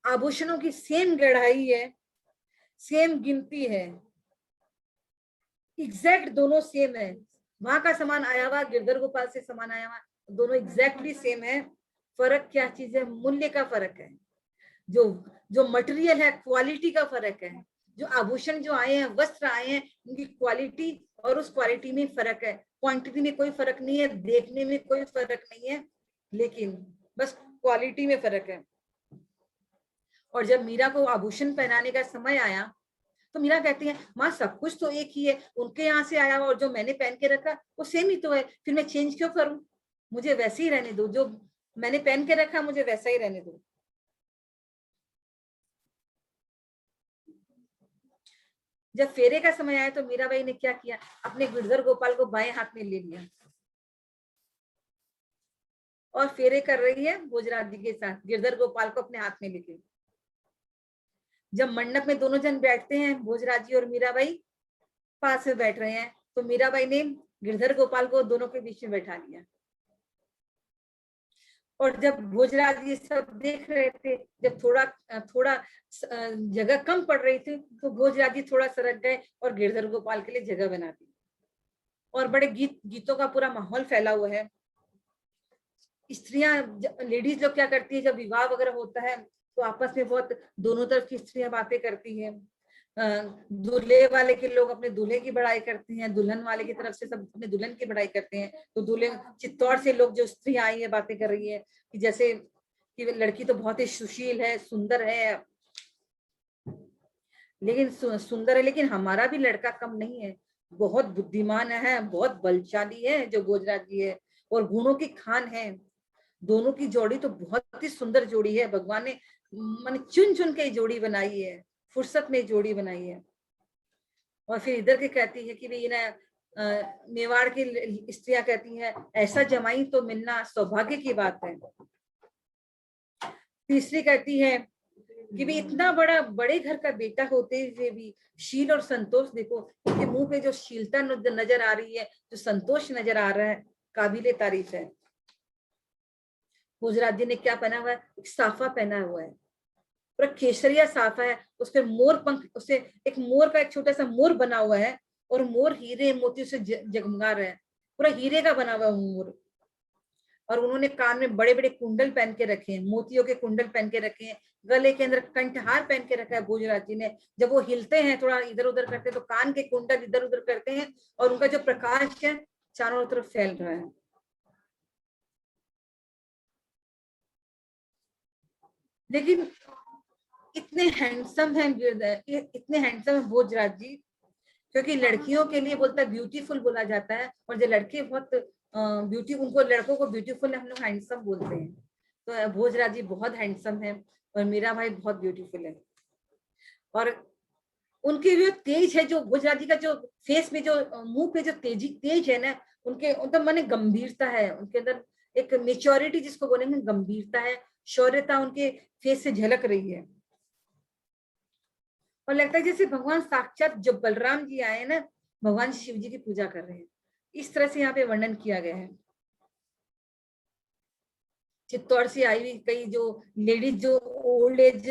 [SPEAKER 6] आभूषणों की सेम गढ़ाई है, सेम गिनती है, एग्जैक्ट दोनों सेम है। वहां का सामान आया हुआ, गिरधर गोपाल से सामान आया हुआ, दोनों एग्जैक्टली सेम है। फर्क क्या चीज है? मूल्य का फर्क है। जो मटेरियल है, क्वालिटी का फर्क है। जो आभूषण जो आए हैं, वस्त्र आए हैं, उनकी क्वालिटी और उस क्वालिटी में फर्क है। क्वांटिटी में कोई फर्क नहीं है, देखने में कोई फर्क नहीं है, लेकिन बस क्वालिटी में फर्क है। और जब मीरा को आभूषण पहनाने का समय आया तो मीरा कहती है, माँ सब कुछ तो एक ही है, उनके यहाँ से आया और जो मैंने पहन के रखा वो सेम ही तो है, फिर मैं चेंज क्यों करूं? मुझे वैसे ही रहने दो, जो मैंने पहन के रखा मुझे वैसा ही रहने दो। जब फेरे का समय आया तो मीराबाई ने क्या किया, अपने गिरधर गोपाल को बाएं हाथ में ले लिया और फेरे कर रही है भोजराज जी के साथ, गिरधर गोपाल को अपने हाथ में लेके। जब मंडप में दोनों जन बैठते हैं, भोजराज जी और मीराबाई पास में बैठ रहे हैं, तो मीराबाई ने गिरधर गोपाल को दोनों के बीच में बैठा लिया। और जब भोजराज जी सब देख रहे थे, जब थोड़ा जगह कम पड़ रही थी, तो भोजराज जी थोड़ा सरक गए और गिरधर गोपाल के लिए जगह बना दी। और बड़े गीतों का पूरा माहौल फैला हुआ है। स्त्रियां, लेडीज लोग क्या करती है, जब विवाह वगैरह होता है तो आपस में बहुत दोनों तरफ की स्त्रियां बातें करती हैं। दूल्हे वाले के लोग अपने दूल्हे की बड़ाई करते हैं, दुल्हन वाले की तरफ से सब अपने दुल्हन की बड़ाई करते हैं। तो दूल्हे, चित्तौड़ से लोग जो स्त्री आई है बातें कर रही है कि जैसे कि लड़की तो बहुत ही सुशील है, सुंदर है, लेकिन सुंदर है, लेकिन हमारा भी लड़का कम नहीं है, बहुत बुद्धिमान है, बहुत बलशाली है जो भोजराज जी है, और गुणों की खान है। दोनों की जोड़ी तो बहुत ही सुंदर जोड़ी है, भगवान ने माने चुन चुन के जोड़ी बनाई है, फुर्सत में जोड़ी बनाई है। और फिर इधर के कहती है कि भाई ना मेवाड़ की स्त्रियां कहती हैं, ऐसा जमाई तो मिलना सौभाग्य की बात है। तीसरी कहती है कि भाई इतना बड़े घर का बेटा होते हुए भी शील और संतोष देखो, उसके मुंह पे जो शीलता नजर आ रही है, जो संतोष नजर आ रहा है, काबिले तारीफ है। भोजराज जी ने क्या पहना हुआ है? एक साफा पहना हुआ है, पूरा केसरिया साफा है, उस पर मोर पंख, उससे एक मोर का एक छोटा सा मोर बना हुआ है, और मोर हीरे मोतियों से जगमगा रहा है, पूरा हीरे का बना हुआ मोर। और उन्होंने कान में बड़े बड़े कुंडल पहन के रखे हैं, मोतियों के कुंडल पहन के रखे हैं, गले के अंदर कंठहार पहन के रखा है भोजराज जी ने। जब वो हिलते हैं, थोड़ा इधर उधर करते हैं, तो कान के कुंडल इधर उधर करते हैं और उनका जो प्रकाश है चारों तरफ फैल रहा है। लेकिन इतने हैंडसम है भोजराज जी, क्योंकि लड़कियों के लिए बोलता है ब्यूटीफुल बोला जाता है, और जो लड़के बहुत लड़कों को ब्यूटीफुल हम लोग हैंडसम बोलते हैं। तो भोजराज जी बहुत हैंडसम है और मीरा भाई बहुत ब्यूटीफुल है। और उनकी जो तेज है, जो भोजराज जी का जो फेस में, जो मुंह पे जो तेज है ना, उनके मतलब माने गंभीरता है उनके अंदर, एक मेच्योरिटी जिसको बोलेंगे, गंभीरता है, शौर्यता उनके फेस से झलक रही है। और लगता है जैसे भगवान साक्षात जो बलराम जी आए ना, भगवान शिव जी की पूजा कर रहे हैं, इस तरह से यहाँ पे वर्णन किया गया है। चित्तौड़ से आई हुई कई जो लेडीज, जो ओल्ड एज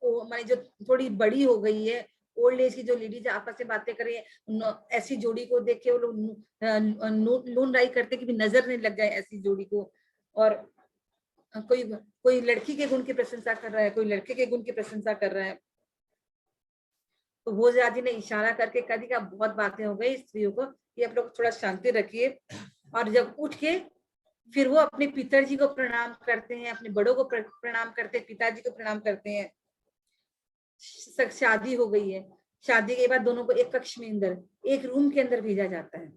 [SPEAKER 6] माने जो थोड़ी बड़ी हो गई है, ओल्ड एज की जो लेडीज आपस में बातें कर रही है, ऐसी जोड़ी को देख के वो लोग लून राई करते कि भी नजर नहीं लग जाए ऐसी जोड़ी को। और कोई लड़की के गुण की प्रशंसा कर रहा है, कोई लड़के के गुण की प्रशंसा कर रहा है। तो भोजराज जी ने इशारा करके कह दिया बहुत बातें हो गई स्त्रियों को, कि आप लोग थोड़ा शांति रखिए। और जब उठ के फिर वो अपने पिताजी को प्रणाम करते हैं, अपने बड़ों को प्रणाम करते हैं, पिताजी को प्रणाम करते हैं। शादी हो गई है, शादी के बाद दोनों को एक कक्ष में अंदर, एक रूम के अंदर भेजा जाता है।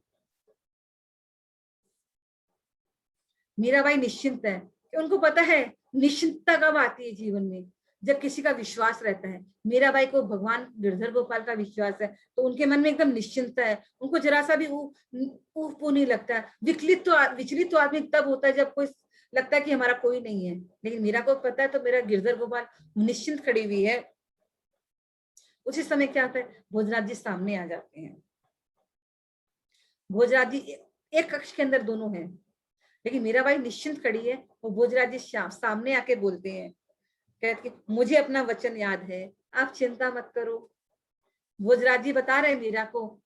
[SPEAKER 6] मीराबाई निश्चिंत है, कि उनको पता है निश्चिंतता कब आती है जीवन में, जब किसी का विश्वास रहता है। मीराबाई को भगवान गिरधर गोपाल का विश्वास है, तो उनके मन में एकदम निश्चिंतता है, उनको जरा सा भी ऊफ नहीं लगता है। विचलित तो आदमी तब होता है जब कोई लगता है कि हमारा कोई नहीं है, लेकिन मीरा को पता है तो मेरा गिरधर गोपाल निश्चिंत खड़ी हुई है। उसी समय क्या होता है, भोजराज जी सामने आ जाते हैं। भोजराज जी एक कक्ष के अंदर दोनों हैं, लेकिन मीराबाई निश्चिंत खड़ी है। वो भोजराज जी सामने आके बोलते हैं, कहते कि मुझे अपना वचन याद है, आप चिंता मत करो। भोजराज जी बता रहे हैं मीरा को,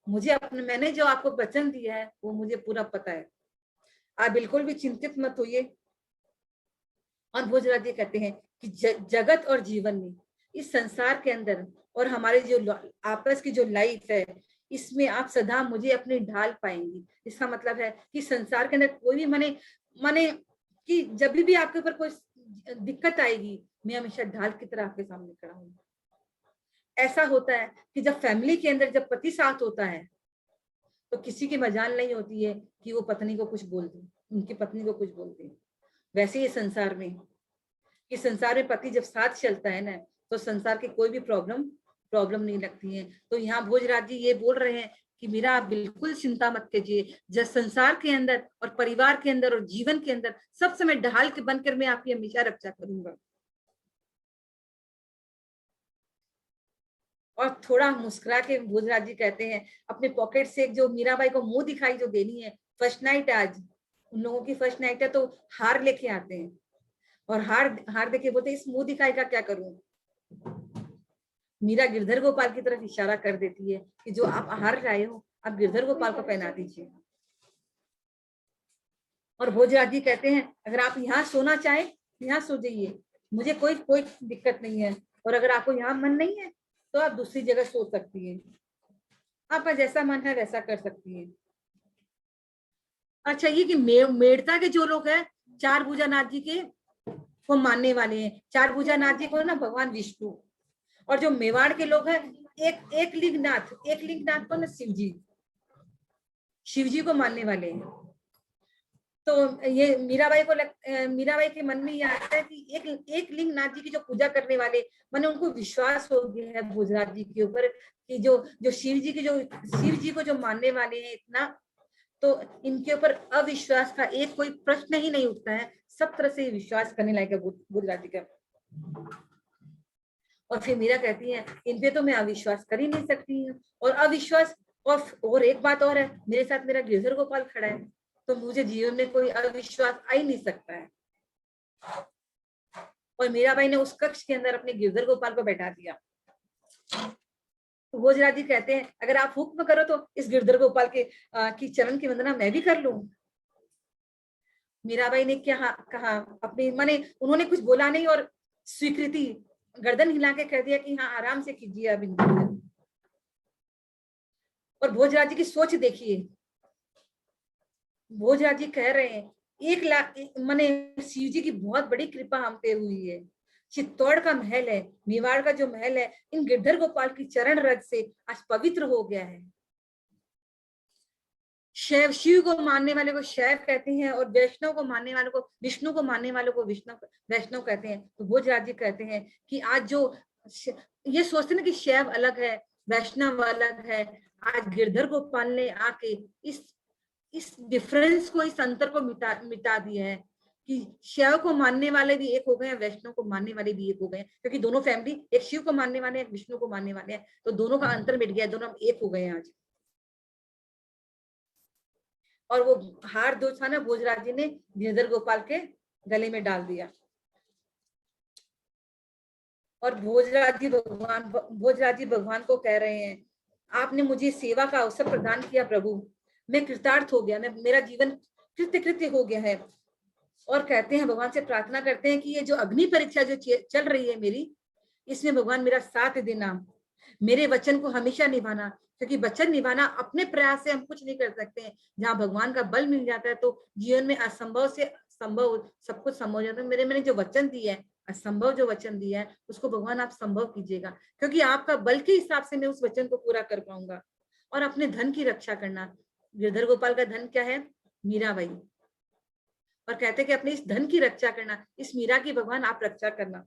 [SPEAKER 6] मैंने जो आपको वचन दिया है वो मुझे पूरा पता है, आप बिल्कुल भी चिंतित मत होइए। और भोजराज जी कहते हैं कि जगत और जीवन में, इस संसार के अंदर और हमारे जो आपस की जो लाइफ है, इसमें आप सदा मुझे अपनी ढाल पाएंगी। इसका मतलब है कि संसार के अंदर कोई भी माने कि जब भी आपके ऊपर कोई दिक्कत आएगी, मैं हमेशा ढाल की तरह आपके सामने खड़ा हूँ। ऐसा होता है कि जब फैमिली के अंदर जब पति साथ होता है, तो किसी की मजाल नहीं होती है कि वो पत्नी को कुछ बोल दे, उनकी पत्नी को कुछ बोल दे। वैसे ही संसार में पति जब साथ चलता है ना, तो संसार की कोई भी प्रॉब्लम नहीं लगती है। तो यहाँ भोजराज जी ये बोल रहे हैं कि मीरा आप बिल्कुल चिंता मत कीजिए, जब संसार के अंदर और परिवार के अंदर और जीवन के अंदर सब समय ढाल के बनकर मैं आपकी हमेशा रक्षा करूंगा। और थोड़ा मुस्कुरा के भोजराज जी कहते हैं, अपने पॉकेट से जो मीराबाई को मुंह दिखाई जो देनी है, फर्स्ट नाइट आज उन लोगों की फर्स्ट नाइट है, तो हार लेके आते हैं। और हार देके बोलते इस मुंह दिखाई का क्या करूं। मीरा गिरधर गोपाल की तरफ इशारा कर देती है कि जो आप हार लाए हो, आप गिरधर गोपाल को पहना दीजिए। और भोजराज जी कहते हैं, अगर आप यहाँ सोना चाहे यहाँ सो जाइए, मुझे कोई दिक्कत नहीं है। और अगर आपको यहाँ मन नहीं है तो आप दूसरी जगह सो सकती है, आपका जैसा मन है वैसा कर सकती है। अच्छा, ये कि मेड़ता के जो लोग हैं, चार भुजानाथ जी के को मानने वाले हैं। चार भुजानाथ जी को ना भगवान विष्णु, और जो मेवाड़ के लोग हैं एक लिंगनाथ को ना शिव जी को मानने वाले हैं। तो ये मीराबाई के मन में ये आता है कि एक लिंगनाथ जी की जो पूजा करने वाले, माने उनको विश्वास हो गया है भोजराज जी के ऊपर कि जो शिव जी को जो मानने वाले हैं इतना, तो इनके ऊपर अविश्वास का एक कोई प्रश्न ही नहीं उठता है। सब तरह से विश्वास करने लायक है भोजराज जी का। और फिर मीरा कहती है, इन पे तो मैं अविश्वास कर ही नहीं सकती हूँ। और अविश्वास और एक बात और है, मेरे साथ मेरा गिरधर गोपाल खड़ा है, तो मुझे जीवन में कोई अविश्वास आ ही नहीं सकता है। और मीराबाई ने उस कक्ष के अंदर अपने गिरधर गोपाल को बैठा दिया। तो भोजराज जी कहते हैं अगर आप हुक्म करो तो इस गिरधर गोपाल के की चरण की वंदना मैं भी कर लूं। मीराबाई ने क्या कहा, अपनी माने उन्होंने कुछ बोला नहीं और स्वीकृति गर्दन हिला के कह दिया कि हाँ आराम से कीजिए अब इनकी। और भोजराज जी की सोच देखिए, भोजराज जी कह रहे हैं 1 लाख माने शिव जी की बहुत बड़ी कृपा हम पे हुई है। चित्तौड़ का महल है, मेवाड़ का जो महल है, इन गिरधर गोपाल की चरण रज से आज पवित्र हो गया है। शैव, शिव को मानने वाले को शैव कहते हैं और वैष्णव को मानने वालों को, विष्णु को मानने वालों को वैष्णव कहते हैं। तो भोजराज जी कहते हैं कि आज जो ये सोचते हैं कि शैव अलग है वैष्णव अलग है, आज गिरधर गोपाल ने आके इस डिफरेंस को, इस अंतर को मिटा दिया है कि शैव को मानने वाले भी एक हो गए हैं, वैष्णव को मानने वाले भी एक हो गए हैं, क्योंकि दोनों फैमिली एक शिव को मानने वाले हैं, विष्णु को मानने वाले हैं, तो दोनों का अंतर मिट गया, दोनों एक हो गए हैं आज। और वो हार जो था ना भोजराज जी ने गिरधर गोपाल के गले में डाल दिया। और भोजराज जी भगवान को कह रहे हैं आपने मुझे सेवा का अवसर प्रदान किया प्रभु, मैं कृतार्थ हो गया, मेरा जीवन कृत्य हो गया है। और कहते हैं भगवान से प्रार्थना करते हैं कि ये जो अग्नि परीक्षा जो चल रही है मेरी, इसमें भगवान मेरा साथ देना, मेरे वचन को हमेशा निभाना, क्योंकि वचन निभाना अपने प्रयास से हम कुछ नहीं कर सकते हैं। जहाँ भगवान का बल मिल जाता है तो जीवन में असंभव से संभव सब कुछ संभव हो जाता है। मैंने जो वचन दिया है, असंभव जो वचन दिया है, उसको भगवान आप संभव कीजिएगा, क्योंकि आपका बल के हिसाब से मैं उस वचन को पूरा कर पाऊंगा। और अपने धन की रक्षा करना, गिरधर गोपाल का धन क्या है? मीराबाई। और कहते हैं कि अपने इस धन की रक्षा करना, इस मीरा की भगवान आप रक्षा करना।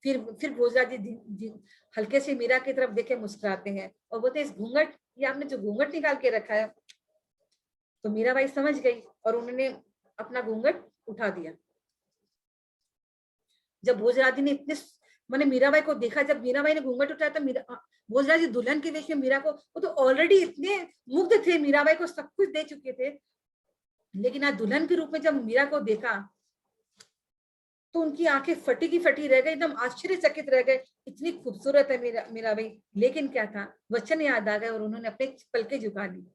[SPEAKER 6] फिर भोजराज जी हल्के से मीरा की तरफ देखे मुस्कुराते हैं और बोलते हैं इस घूंघट, ये आपने जो घूंघट निकाल के रखा है। तो मीराबाई समझ गई और उन्होंने अपना घूंघट उठा दिया। जब भोजराज जी ने इतने मैंने मीराबाई को देखा, जब मीराबाई ने घूंघट उठाया तो भोजराज जी दुल्हन के वेश में मीरा को, वो तो ऑलरेडी इतने मुग्ध थे, मीराबाई को सब कुछ दे चुके थे, लेकिन आज दुल्हन के रूप में जब मीरा को देखा तो उनकी आंखें फटी की फटी रह गई, एकदम आश्चर्यचकित रह गए, इतनी खूबसूरत है मीराबाई। लेकिन क्या था, वचन याद आ गए और उन्होंने अपने पलके झुका ली।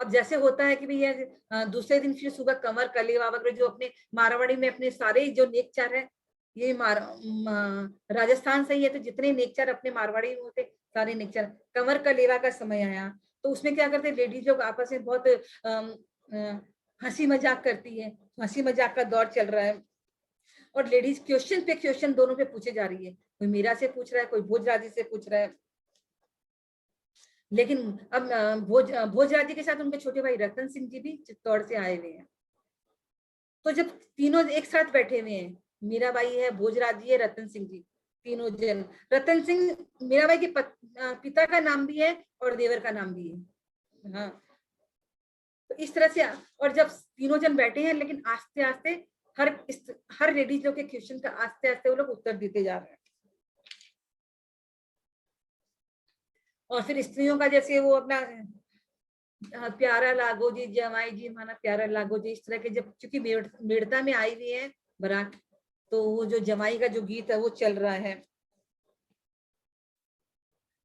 [SPEAKER 6] अब जैसे होता है कि भैया दूसरे दिन फिर सुबह कंवर कलेवा वगैरह जो अपने मारवाड़ी में अपने सारे जो नेकचार है, ये राजस्थान से ही है, तो जितने नेकचार अपने मारवाड़ी में होते सारे नेकचार, कंवर कलेवा का समय आया तो उसमें क्या करते, लेडीज लोग आपस में बहुत हंसी मजाक करती है, हंसी मजाक का दौर चल रहा है और लेडीज क्वेश्चन पे क्वेश्चन दोनों पे पूछे जा रही है, कोई मीरा से पूछ रहा है, कोई भोजराज जी से पूछ रहा है। लेकिन अब भोजराज जी के साथ उनके छोटे भाई रतन सिंह जी भी चित्तौड़ से आए हुए हैं। तो जब तीनों एक साथ बैठे हुए हैं, मीराबाई है, भोजराज जी है, रतन सिंह जी, तीनों जन, रतन सिंह मीराबाई के पिता का नाम भी है और देवर का नाम भी है। हाँ, तो इस तरह से, और जब तीनों जन बैठे हैं, लेकिन आस्ते आस्ते हर लेडीज लोग के क्वेश्चन का आस्ते आस्ते वो लोग उत्तर देते जा रहे हैं। और फिर स्त्रियों का जैसे वो अपना प्यारा लागो जी, जमाई जी माना प्यारा लागो जी, इस तरह के, जब चूंकि मेड़ता में आई हुई है बारात, तो वो जो जमाई का जो गीत है वो चल रहा है।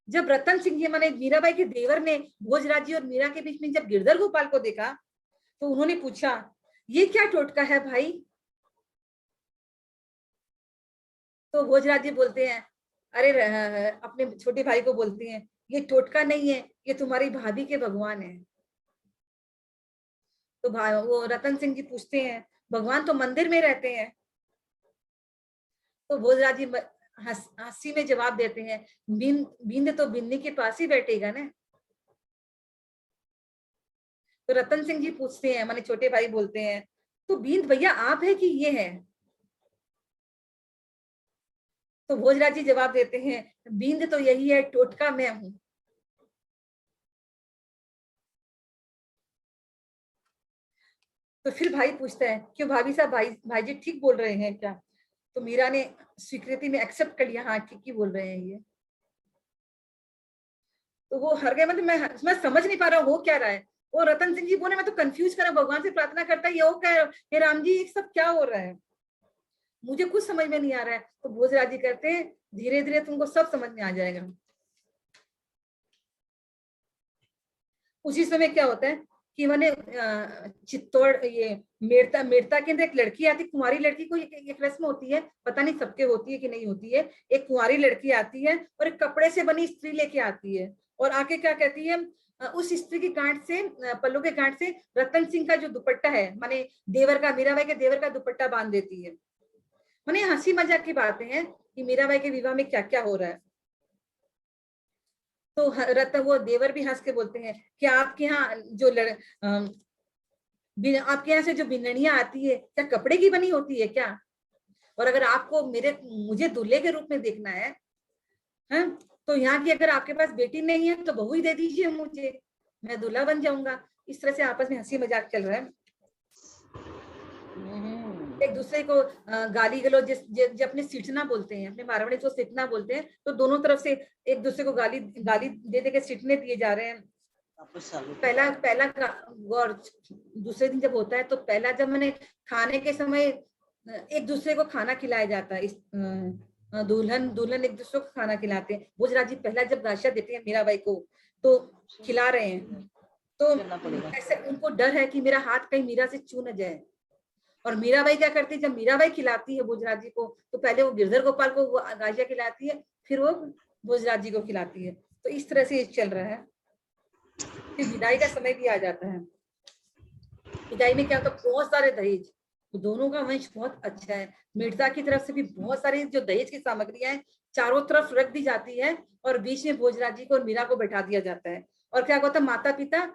[SPEAKER 6] जब रतन सिंह जी माने मीराबाई के देवर ने भोजराज जी और मीरा के बीच में जब गिरधर गोपाल को देखा तो उन्होंने पूछा ये क्या टोटका है भाई? तो भोजराज जी बोलते हैं, अरे अपने छोटे भाई को बोलते हैं, ये टोटका नहीं है, ये तुम्हारी भाभी के भगवान है। तो वो रतन सिंह जी पूछते हैं, भगवान तो मंदिर में रहते हैं। तो भोजराज जी हंसी में जवाब देते हैं, बिंद तो बिन्नी के पास ही बैठेगा ना। तो रतन सिंह जी पूछते हैं, माने छोटे भाई बोलते हैं, तो बिंद भैया आप है कि ये है? तो भोजराज जी जवाब देते हैं, बिंद तो यही है, टोटका मैं हूं। तो फिर भाई पूछता है, क्यों भाभी साहब, भाई जी ठीक बोल रहे हैं क्या? तो मीरा ने स्वीकृति में एक्सेप्ट कर लिया, हाँ ठीक ही बोल रहे हैं ये। तो वो हर गए, मतलब मैं समझ नहीं पा रहा हो क्या रहा है। वो रतन सिंह जी बोले, मैं तो कंफ्यूज कर रहा, भगवान से प्रार्थना करता है, ये वो कह, हे राम जी ये सब क्या हो रहा है? मुझे कुछ समझ में नहीं आ रहा है। तो भोजराज जी कहते हैं धीरे धीरे तुमको सब समझ में आ जाएगा। उसी समय क्या होता है कि मैंने चित्तौड़ ये मेड़ता के अंदर एक लड़की आती, कुंवारी लड़की को एक रस्म होती है, पता नहीं सबके होती है कि नहीं होती है। एक कुंवारी लड़की आती है और एक कपड़े से बनी स्त्री लेके आती है और आके क्या कहती है, उस स्त्री की गांठ से, पल्लू के गांठ से रतन सिंह का जो दुपट्टा है, माने देवर का, मीराबाई के देवर का दुपट्टा बांध देती है। माने हंसी मजाक की बातें हैं कि मीराबाई के विवाह में क्या क्या हो रहा है। तो वो देवर भी हंस के बोलते हैं कि आपके यहाँ जो आपके यहाँ से जो बिननिया आती है क्या कपड़े की बनी होती है क्या? और अगर आपको मुझे दूल्हे के रूप में देखना है, तो यहाँ की अगर आपके पास बेटी नहीं है तो बहू ही दे दीजिए मुझे, मैं दूल्हा बन जाऊंगा। इस तरह से आपस में हंसी मजाक चल रहा है। एक दूसरे को गाली गलौज, जो अपने सीटना बोलते हैं, अपने मारवाड़ी को सीटना बोलते हैं, तो दोनों तरफ से एक दूसरे को गाली दे के सीटने दिए जा रहे हैं। पहला और दूसरे दिन जब होता है तो पहला जब मैंने खाने के समय एक दूसरे को खाना खिलाया जाता है, दुल्हन एक दूसरे को खाना खिलाते हैं। भोजराज जी पहला जब गाशिया देते हैं मीराबाई को तो खिला रहे हैं, तो ऐसे उनको डर है कि मेरा हाथ कहीं मीरा से छू न जाए। और मीराबाई क्या करती है, जब मीराबाई खिलाती है भोजराज जी को तो पहले वो गिरधर गोपाल को गाशिया खिलाती है, फिर वो भोजराज जी को खिलाती है। तो इस तरह से चल रहा है। फिर विदाई का समय भी आ जाता है। विदाई में क्या होता है, बहुत सारे दहेज, तो दोनों का वंश बहुत अच्छा है। मिर्जा की तरफ से भी बहुत सारी जो दहेज की सामग्रियां हैं चारों तरफ रख दी जाती है और बीच में भोजराज जी को और मीरा को बैठा दिया जाता है। और क्या होता है, माता पिता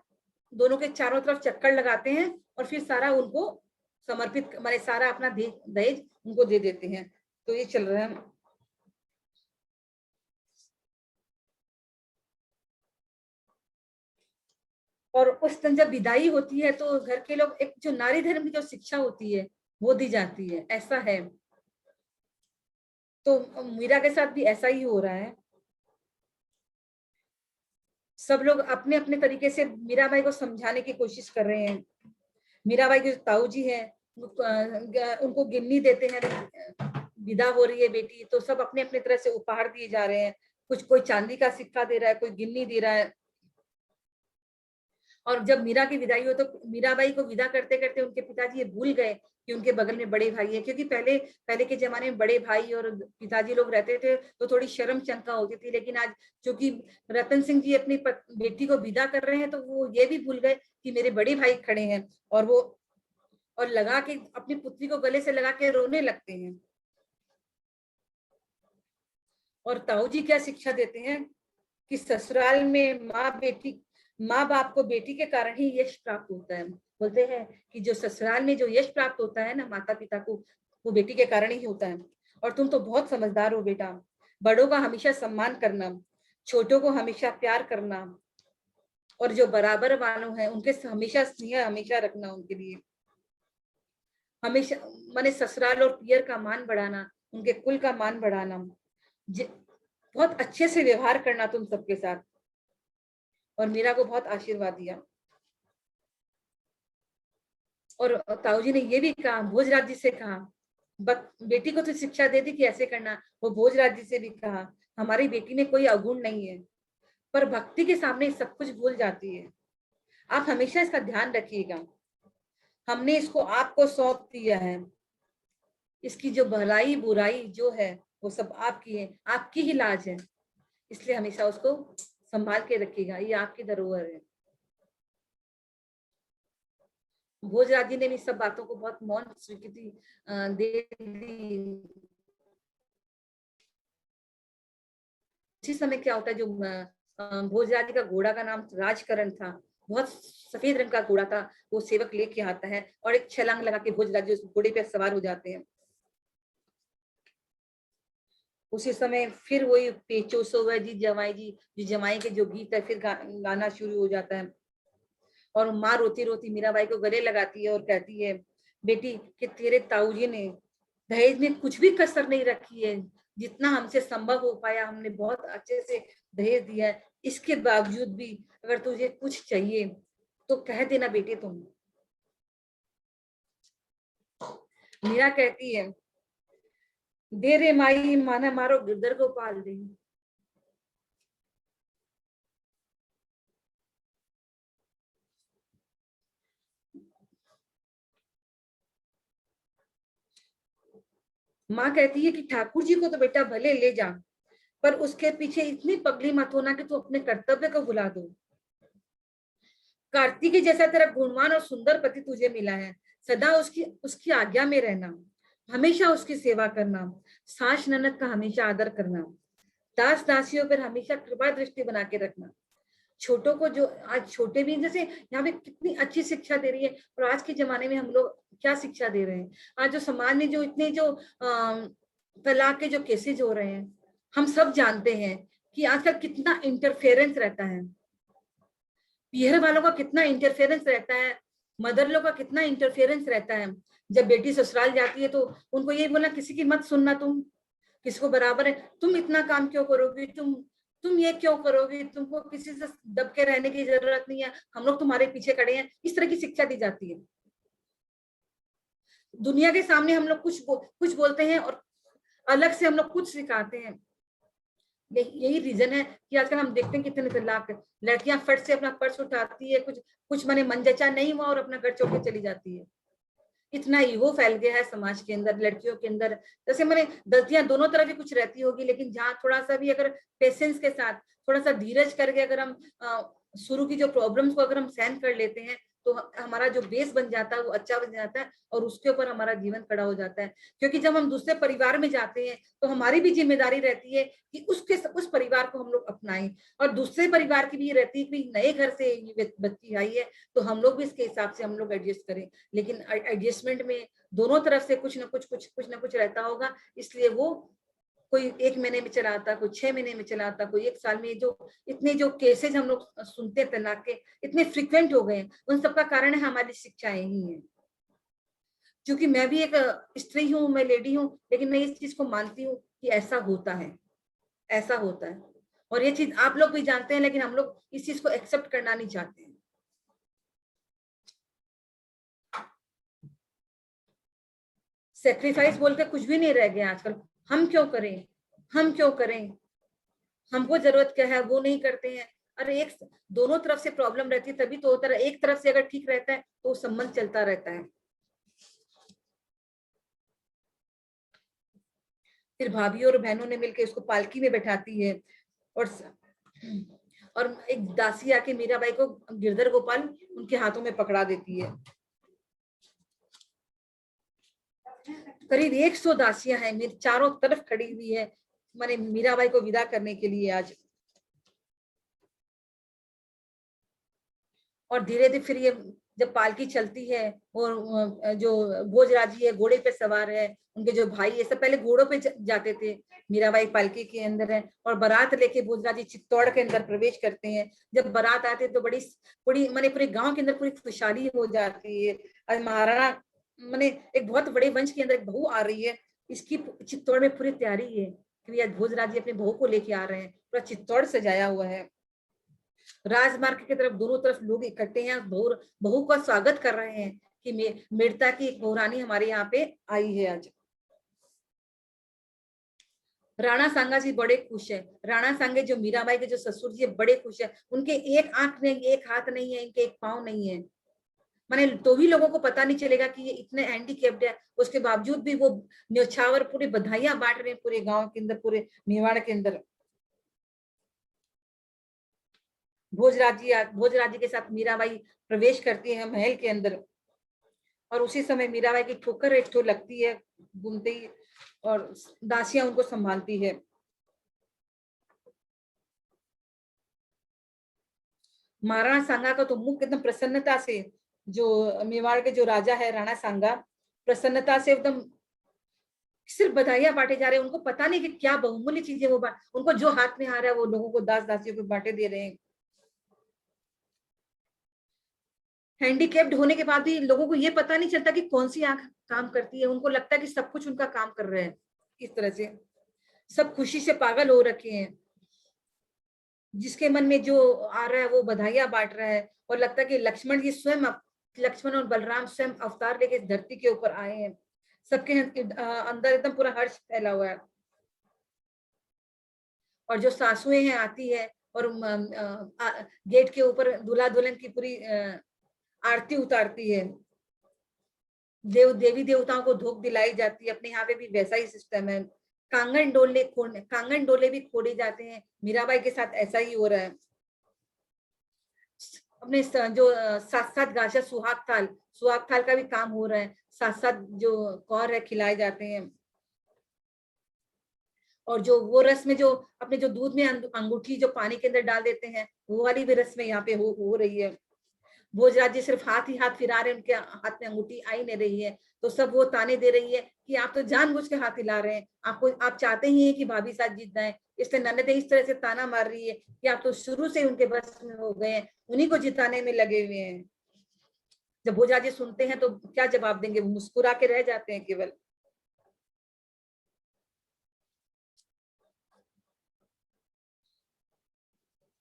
[SPEAKER 6] दोनों के चारों तरफ चक्कर लगाते हैं और फिर सारा उनको समर्पित, माने सारा अपना दहेज उनको दे देते हैं। तो ये चल रहा है। और उस दिन जब विदाई होती है तो घर के लोग, एक जो नारी धर्म की जो शिक्षा होती है वो दी जाती है, ऐसा है। तो मीरा के साथ भी ऐसा ही हो रहा है। सब लोग अपने अपने तरीके से मीराबाई को समझाने की कोशिश कर रहे हैं। मीराबाई के ताऊ जी हैं उनको गिन्नी देते हैं, विदा हो रही है बेटी तो सब अपने अपने तरह से उपहार दिए जा रहे हैं। कुछ कोई चांदी का सिक्का दे रहा है, कोई गिन्नी दे रहा है। और जब मीरा की विदाई हो तो मीराबाई को विदा करते करते उनके पिताजी ये भूल गए कि उनके बगल में बड़े भाई है, क्योंकि पहले के जमाने में बड़े भाई और पिताजी लोग रहते थे तो थोड़ी शर्म शंका होती थी। लेकिन आज क्योंकि रतन सिंह जी अपनी बेटी को विदा कर रहे हैं तो वो ये भी भूल गए कि मेरे बड़े भाई खड़े हैं, और लगा के अपनी पुत्री को गले से लगा के रोने लगते हैं। और ताऊ जी क्या शिक्षा देते हैं कि ससुराल में माँ बाप को बेटी के कारण ही यश प्राप्त होता है। बोलते हैं कि जो ससुराल में जो यश प्राप्त होता है ना माता पिता को, वो बेटी के कारण ही होता है। और तुम तो बहुत समझदार हो बेटा, बड़ों का हमेशा सम्मान करना, छोटों को हमेशा प्यार करना, और जो बराबर वालों हैं उनके हमेशा स्नेह हमेशा रखना, उनके लिए हमेशा माने ससुराल और पियर का मान बढ़ाना, उनके कुल का मान बढ़ाना, बहुत अच्छे से व्यवहार करना तुम सबके साथ। और मीरा को बहुत आशीर्वाद दिया। और ताऊ जी ने ये भी कहा, भोजराज जी से कहा, बेटी को तो शिक्षा दे दी कि ऐसे करना। वो भोजराज जी से भी कहा हमारी बेटी में कोई अवगुण नहीं है, पर भक्ति के सामने सब कुछ भूल जाती है। आप हमेशा इसका ध्यान रखिएगा। हमने इसको आपको सौंप दिया है, इसकी जो भलाई बुराई जो है वो सब आपकी है, आपकी ही लाज है, इसलिए हमेशा उसको संभाल के रखिएगा, ये आपकी धरोहर है। भोजराज जी ने भी सब बातों को बहुत मौन स्वीकृति दे दी। उसी समय क्या होता है, जो भोजराज जी का घोड़ा का नाम राजकरण था, बहुत सफेद रंग का घोड़ा था, वो सेवक लेके आता है और एक छलांग लगा के भोजराज जी उस घोड़े पे सवार हो जाते हैं। उसी समय फिर वही पेचो सोवे जी जमाई जी, जो जमाई के जो गीत है फिर गाना शुरू हो जाता है। और माँ रोती रोती मीराबाई को गले लगाती है और कहती है बेटी कि तेरे ताऊ जी ने दहेज में कुछ भी कसर नहीं रखी है, जितना हमसे संभव हो पाया हमने बहुत अच्छे से दहेज दिया है। इसके बावजूद भी अगर तुझे कुछ चाहिए तो कह देना बेटी तुम। मीरा कहती है दे रे माई माना मारो गिरधर गोपाल दे। माँ कहती है कि ठाकुर जी को तो बेटा भले ले जा, पर उसके पीछे इतनी पगली मत होना कि तू अपने कर्तव्य को भुला दो। कार्तिकी जैसा तेरा गुणवान और सुंदर पति तुझे मिला है, सदा उसकी उसकी आज्ञा में रहना, हमेशा उसकी सेवा करना, सास ननद का हमेशा आदर करना, दास दासियों पर हमेशा कृपा दृष्टि बना के रखना। छोटों को, जो आज छोटे भी जैसे यहाँ पे कितनी अच्छी शिक्षा दे रही है, और आज के जमाने में हम लोग क्या शिक्षा दे रहे हैं। आज जो समाज में जो इतने जो तलाक के जो केसेज हो रहे हैं, हम सब जानते हैं कि आजकल कितना इंटरफेरेंस रहता है, पीहर वालों का कितना इंटरफेरेंस रहता है, मदर लोग का कितना इंटरफेरेंस रहता है। जब बेटी ससुराल जाती है तो उनको ये बोलना किसी की मत सुनना, तुम किसी को बराबर है, तुम इतना काम क्यों करोगी, तुम ये क्यों करोगी, तुमको किसी से दब के रहने की जरूरत नहीं है, हम लोग तुम्हारे पीछे खड़े हैं। इस तरह की शिक्षा दी जाती है। दुनिया के सामने हम लोग कुछ बोलते हैं और अलग से हम लोग कुछ सिखाते हैं। यही रीजन है कि आजकल हम देखते हैं कितने तलाक, लड़कियां फट से अपना पर्स उठाती है, कुछ माने मन जचा नहीं हुआ और अपना घर छोड़ के चली जाती है। इतना ईगो फैल गया है समाज के अंदर, लड़कियों के अंदर। जैसे मैंने गलतियां दोनों तरफ भी कुछ रहती होगी, लेकिन जहाँ थोड़ा सा भी अगर पेशेंस के साथ, थोड़ा सा धीरज करके अगर हम शुरू की जो प्रॉब्लम्स को अगर हम सहन कर लेते हैं, तो हमारा जो बेस बन जाता है वो अच्छा बन जाता है, और उसके ऊपर हमारा जीवन खड़ा हो जाता है। क्योंकि जब हम दूसरे परिवार में जाते हैं तो हमारी भी जिम्मेदारी रहती है कि उस परिवार को हम लोग अपनाएं, और दूसरे परिवार की भी रहती है कि नए घर से ये बच्ची आई है तो हम लोग भी इसके हिसाब से हम लोग एडजस्ट करें। लेकिन एडजस्टमेंट में दोनों तरफ से कुछ ना कुछ रहता होगा, इसलिए वो कोई 1 महीने में चलाता, कोई 6 महीने में चलाता, कोई 1 साल में। जो इतने जो केसेज हम लोग सुनते हैं तलाक के, इतने फ्रिक्वेंट हो गए, उन सबका कारण है हमारी शिक्षाएं ही है। क्योंकि मैं भी एक स्त्री हूँ, मैं लेडी हूँ, लेकिन मैं इस चीज को मानती हूँ कि ऐसा होता है, ऐसा होता है, और ये चीज आप लोग भी जानते हैं, लेकिन हम लोग इस चीज को एक्सेप्ट करना नहीं चाहते हैं। सेक्रीफाइस बोल के कुछ भी नहीं रह गया आजकल। हम क्यों करें, हम क्यों करें, हमको जरूरत क्या है, वो नहीं करते हैं। अरे एक दोनों तरफ से प्रॉब्लम रहती है तभी तो होता है। एक तरफ से अगर ठीक रहता है तो संबंध चलता रहता है। फिर भाभी और बहनों ने मिलकर उसको पालकी में बैठाती है, और एक दासी आके मीराबाई को गिरधर गोपाल उनके हाथों में पकड़ा देती है। करीब 100 दासियां हैं, मेरे चारों तरफ खड़ी हुई है, मैंने मीराबाई को विदा करने के लिए आज। और धीरे धीरे फिर ये जब पालकी चलती है, और जो भोजराजी है घोड़े पे सवार है, उनके जो भाई है सब पहले घोड़ों पे जाते थे, मीराबाई पालकी के अंदर है, और बारात लेके भोजराजी चित्तौड़ के अंदर प्रवेश करते हैं। जब बारात आते तो बड़ी माने पूरे गांव के अंदर पूरी खुशहाली हो जाती है। आज महाराणा माने एक बहुत बड़े वंश के अंदर एक बहू आ रही है, इसकी चित्तौड़ में पूरी तैयारी है कि आज भोजराजी अपने बहू को लेके आ रहे हैं, पूरा चित्तौड़ सजाया हुआ है। राजमार्ग की तरफ दोनों तरफ लोग इकट्ठे हैं, बहू का स्वागत कर रहे हैं कि मेड़ता की एक बहुरानी हमारे यहाँ पे आई है आज। राणा सांगा जी बड़े खुश है। राणा सांगे जो मीराबाई के जो ससुर जी बड़े खुश है। उनके एक आंख नहीं, एक हाथ नहीं है, इनके एक पाँव नहीं है, माने तो भी लोगों को पता नहीं चलेगा कि ये इतने हैंडीकेप्ड है। उसके बावजूद भी वो न्यौछावर पूरी बधाइयां बांट रहे हैं पूरे गांव के अंदर, पूरे मेवाड़ के अंदर। भोजराजी के साथ मीराबाई प्रवेश करती है महल के अंदर, और उसी समय मीराबाई की ठोकर एक ठो लगती है घूमते ही, और दासियां उनको संभालती है। महाराणा सांगा का तो मुख एकदम प्रसन्नता से, जो मेवाड़ के जो राजा है राणा सांगा, प्रसन्नता से एकदम सिर्फ बधाइयां बांटे जा रहे हैं। उनको पता नहीं कि क्या बहुमूल्य चीजें वो उनको जो हाथ में आ रहा है वो लोगों को, दास दासियों को बांटे दे रहे हैं। हैंडीकेप्ड होने के बाद भी लोगों को ये पता नहीं चलता कि कौन सी आंख काम करती है। उनको लगता है कि सब कुछ उनका काम कर रहे हैं। इस तरह से सब खुशी से पागल हो रखे हैं। जिसके मन में जो आ रहा है वो बधाइयां बांट रहा है, और लगता है कि लक्ष्मण और बलराम स्वयं अवतार लेके धरती के ऊपर आए हैं। सबके अंदर एकदम पूरा हर्ष फैला हुआ है। और जो सासुएं हैं आती है और गेट के ऊपर दूल्हा दुल्हन की पूरी आरती उतारती है, देवी देवताओं को धूप दिलाई जाती है। अपने यहाँ पे भी वैसा ही सिस्टम है। कांगन डोले भी खोले जाते हैं। मीराबाई के साथ ऐसा ही हो रहा है। अपने जो साथ साथ गाशा सुहाग थाल का भी काम हो रहा है। साथ साथ जो कौर है खिलाए जाते हैं। और जो वो रस्म जो अपने जो दूध में अंगूठी जो पानी के अंदर डाल देते हैं, वो वाली भी रस्म यहाँ पे हो रही है। भोजराज जी सिर्फ हाथ ही हाथ फिरा रहे हैं, उनके हाथ में अंगूठी आई नहीं रही है, तो सब वो ताने दे रही है कि आप तो जानबूझ के हाथ हिला रहे हैं, आप चाहते ही हैं कि भाभी साथ जीत जाए, इसलिए ननदें इस तरह से ताना मार रही है कि आप तो शुरू से उनके बस में हो गए हैं, उन्हीं को जिताने में लगे हुए हैं। जब भोजराज जी सुनते हैं तो क्या जवाब देंगे, वो मुस्कुरा के रह जाते हैं केवल।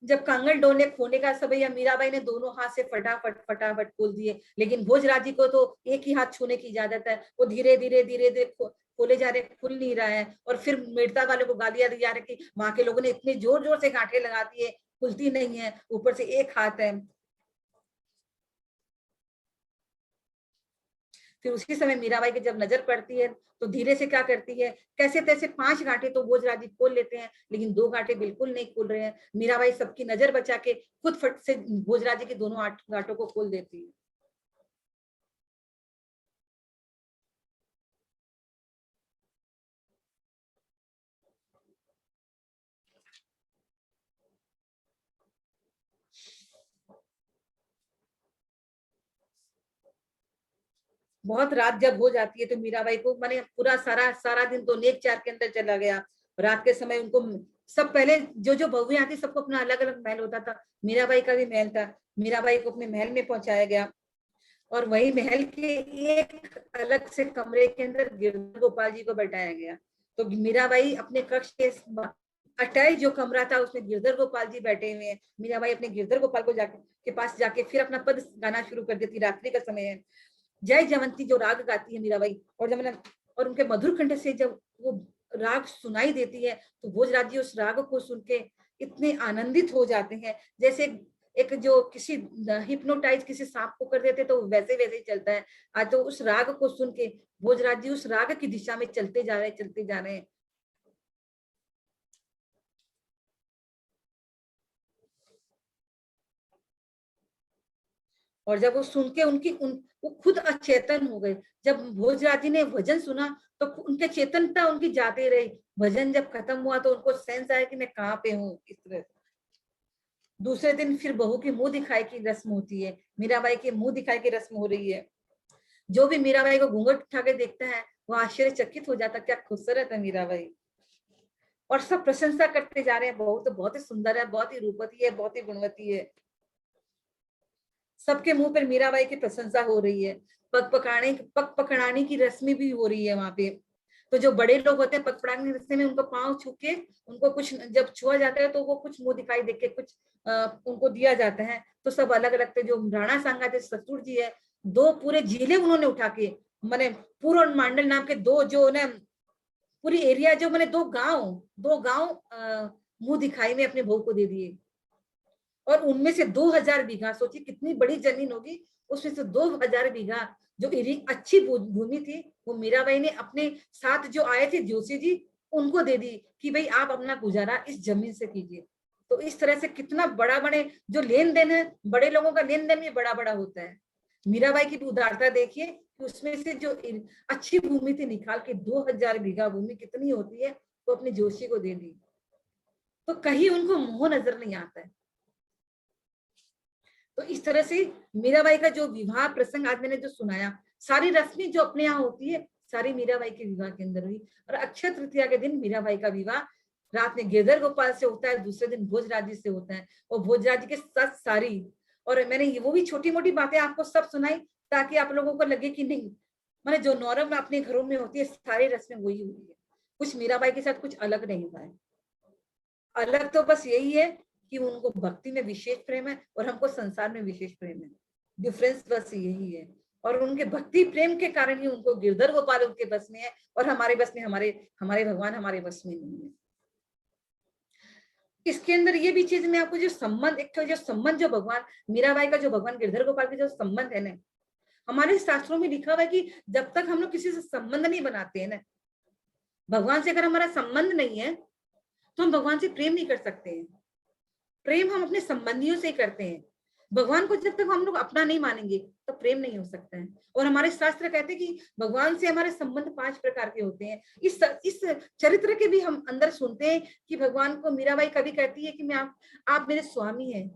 [SPEAKER 6] जब कांगल डोले खोने का समय, मीराबाई ने दोनों हाथ से फटाफट खोल दिए, लेकिन भोजराज जी को तो एक ही हाथ छूने की इजाजत है। वो धीरे धीरे खोले जा रहे, खुल नहीं रहा है। और फिर मेड़ता वाले को गालियां दी जा रही कि वहां के लोगों ने इतने जोर जोर से गांठें लगाती है, खुलती नहीं है, ऊपर से एक हाथ है। फिर उसी समय मीराबाई की जब नजर पड़ती है तो धीरे से क्या करती है, कैसे तैसे 5 गांठें तो भोजराज जी खोल लेते हैं, लेकिन 2 गांठें बिल्कुल नहीं खोल रहे हैं। मीराबाई सबकी नजर बचा के खुद फट से भोजराज जी की दोनों गांठों को खोल देती है। बहुत रात जब हो जाती है तो मीराबाई को माने पूरा सारा दिन तो नेक चार के अंदर चला गया। रात के समय उनको सब पहले जो बहुएं आती सबको अपना अलग अलग महल होता था, मीराबाई का भी महल था। मीराबाई को अपने महल में पहुंचाया गया और वही महल के एक अलग से कमरे के अंदर गिरधर गोपाल जी को बैठाया गया। तो मीराबाई अपने कक्ष के अटैच जो कमरा था उसमें गिरधर गोपाल जी बैठे हुए हैं। मीराबाई अपने गिरधर गोपाल को के पास जाके फिर अपना पद गाना शुरू कर देती। रात्रि का समय है, जय जयवंती जो राग गाती है मीराबाई, और उनके मधुर कंठ से जब वो राग सुनाई देती है तो भोजराज जी उस राग को सुन के इतने आनंदित हो जाते हैं जैसे एक जो किसी हिप्नोटाइज किसी सांप को कर देते तो वैसे ही चलता है। आज तो उस राग को सुन के भोजराज जी उस राग की दिशा में चलते जा रहे हैं। और जब वो सुन के वो खुद अचेतन हो गए। जब भोजराज जी ने भजन सुना तो उनके चेतनता उनकी जाते रही। भजन जब खत्म हुआ तो उनको सेंस आया कि मैं कहाँ पे हूँ। इस तरह दूसरे दिन फिर बहू की मुंह दिखाई की रस्म होती है। मीराबाई की मुंह दिखाई की रस्म हो रही है। जो भी मीराबाई को घूंघट उठा के देखता है वो आश्चर्यचकित हो जाता, क्या खूबसूरत है मीराबाई। और सब प्रशंसा करते जा रहे हैं, बहुत ही सुंदर है, बहुत ही रूपवती है, बहुत ही गुणवती है। सबके मुंह पर मीराबाई की प्रशंसा हो रही है। पग पकड़ाने की रस्म भी हो रही है वहां पे। तो जो बड़े लोग होते हैं पग पकड़ाने की रस्म में उनको पांव छू के उनको कुछ जब छुआ जाता है तो वो कुछ मुंह दिखाई देख के कुछ उनको दिया जाता है। तो सब अलग अलग थे। जो राणा सांगा थे ससुर जी है, 2 पूरे जिले उन्होंने उठा के मैंने पूर्ण मंडल नाम के 2 जो ना पूरी एरिया जो मैंने 2 गांव मुंह दिखाई में अपने बहू को दे दिए। और उनमें से 2000 बीघा, सोचिए कितनी बड़ी जमीन होगी, उसमें से 2000 बीघा जो अच्छी भूमि थी वो मीराबाई ने अपने साथ जो आए थे जोशी जी उनको दे दी कि भाई आप अपना गुजारा इस जमीन से कीजिए। तो इस तरह से कितना बड़े जो लेन देन है, बड़े लोगों का लेन देन भी बड़ा होता है। मीराबाई की भी उदारता देखिए कि उसमें से जो अच्छी भूमि थी निकाल के 2000 बीघा भूमि कितनी होती है वो अपने जोशी को दे दी। तो कहीं उनको मोह नजर नहीं आता है। तो इस तरह से मीराबाई का जो विवाह प्रसंग आज मैंने जो सुनाया, सारी रस्में जो अपने यहाँ होती है सारी मीराबाई के विवाह के अंदर हुई। और अक्षय तृतीया के दिन मीराबाई का विवाह रात में गिरधर गोपाल से होता है, दूसरे दिन भोजराज जी से होता है। और भोजराज जी के साथ सारी, और मैंने वो भी छोटी मोटी बातें आपको सब सुनाई ताकि आप लोगों को लगे कि नहीं मैंने जो नॉर्मल अपने घरों में होती है सारी रस्में वही हुई है। कुछ मीराबाई के साथ कुछ अलग नहीं हुआ है। अलग तो बस यही है कि उनको भक्ति में विशेष प्रेम है और हमको संसार में विशेष प्रेम है। डिफरेंस बस यही है। और उनके भक्ति प्रेम के कारण ही उनको गिरधर गोपाल उनके बस में है, और हमारे बस में हमारे भगवान हमारे बस में नहीं है। इसके अंदर ये भी चीज मैं आपको जो संबंध, एक जो संबंध जो भगवान मीराबाई का जो भगवान गिरधर गोपाल का जो संबंध है ना, हमारे शास्त्रों में लिखा हुआ है कि जब तक हम लोग किसी से संबंध नहीं बनाते हैं ना, भगवान से अगर हमारा संबंध नहीं है तो हम भगवान से प्रेम नहीं कर सकते हैं। प्रेम हम अपने संबंधियों से ही करते हैं। भगवान को जब तक हम लोग अपना नहीं मानेंगे तो प्रेम नहीं हो सकता है। और हमारे शास्त्र कहते हैं कि भगवान से हमारे संबंध 5 प्रकार के होते हैं। इस चरित्र के भी हम अंदर सुनते हैं कि भगवान को मीराबाई कभी कहती है कि मैं आप मेरे स्वामी हैं,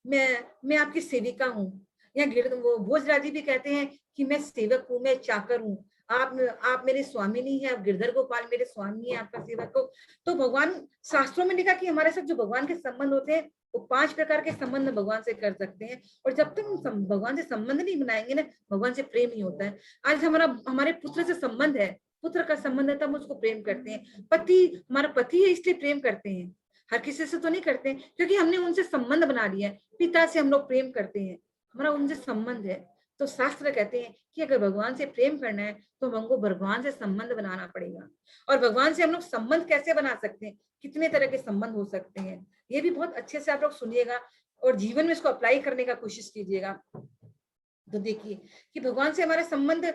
[SPEAKER 6] मैं आपकी सेविका हूँ। या वो भोजराजी भी कहते हैं कि मैं सेवक हूँ, मैं चाकर हूँ, आप मेरे स्वामी नहीं है, आप गिरधर गोपाल मेरे स्वामी है, आपका सेवक हो। तो भगवान शास्त्रों में लिखा कि हमारे साथ जो भगवान के संबंध होते हैं वो 5 प्रकार के संबंध भगवान से कर सकते हैं। और जब तक हम भगवान से संबंध नहीं बनाएंगे ना, भगवान से प्रेम नहीं होता है। आज हमारे पुत्र से संबंध है, पुत्र का संबंध है, तब उसको प्रेम करते हैं। पति हमारा पति है इसलिए प्रेम करते हैं, हर किसी से तो नहीं करते, क्योंकि हमने उनसे संबंध बना लिया है। पिता से हम लोग प्रेम करते हैं, हमारा उनसे संबंध है। तो शास्त्र कहते हैं कि अगर भगवान से प्रेम करना है तो हमको भगवान से संबंध बनाना पड़ेगा। और भगवान से हम लोग संबंध कैसे बना सकते हैं, कितने तरह के संबंध हो सकते हैं, ये भी बहुत अच्छे से आप लोग सुनिएगा और जीवन में इसको अप्लाई करने का कोशिश कीजिएगा। तो देखिए कि भगवान से हमारे संबंध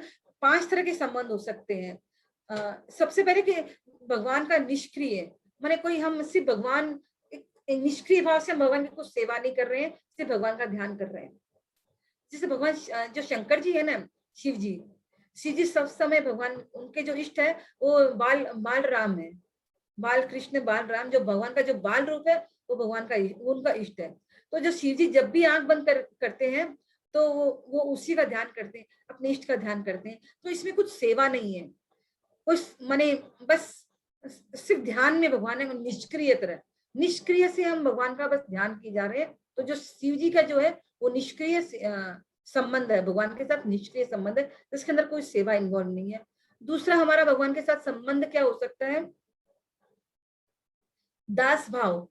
[SPEAKER 6] 5 तरह के संबंध हो सकते हैं। सबसे पहले कि भगवान का निष्क्रिय, माने कोई हम सिर्फ भगवान निष्क्रिय भाव से हम भगवान की कुछ सेवा नहीं कर रहे हैं, सिर्फ भगवान का ध्यान कर रहे हैं। जैसे भगवान जो शंकर जी है ना, शिव जी सब समय भगवान, उनके जो इष्ट है वो बाल राम है, बाल कृष्ण बाल राम, जो भगवान का जो बाल रूप है वो भगवान का उनका इष्ट है। तो जो शिव जी जब भी आंख बंद करते हैं तो वो उसी का ध्यान करते हैं, अपने इष्ट का ध्यान करते हैं। तो इसमें कुछ सेवा नहीं है, कुछ माने बस सिर्फ ध्यान में भगवान है, निष्क्रिय तरह, निष्क्रिय से हम भगवान का बस ध्यान किए जा रहे हैं। तो जो शिव जी का जो है वो निष्क्रिय संबंध है, भगवान के साथ निष्क्रिय संबंध है, जिसके अंदर कोई सेवा इन्वॉल्व नहीं है। दूसरा हमारा भगवान के साथ संबंध क्या हो सकता है, दास भाव,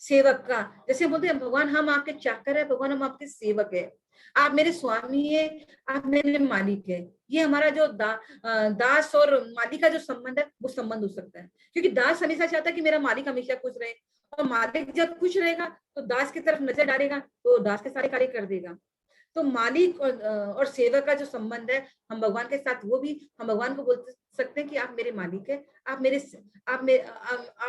[SPEAKER 6] सेवक का। जैसे बोलते हैं भगवान हम आपके चाकर है, भगवान हम आपके सेवक है, आप मेरे स्वामी है, आप मेरे मालिक है। ये हमारा जो दास और मालिक का जो संबंध है वो संबंध हो सकता है। क्योंकि दास हमेशा चाहता है कि मेरा मालिक हमेशा खुश रहे, और मालिक जब खुश रहेगा तो दास की तरफ नजर डालेगा तो दास के सारे कार्य कर देगा। तो मालिक और सेवक का जो संबंध है हम भगवान के साथ, वो भी हम भगवान को बोल सकते हैं कि आप मेरे मालिक है, आप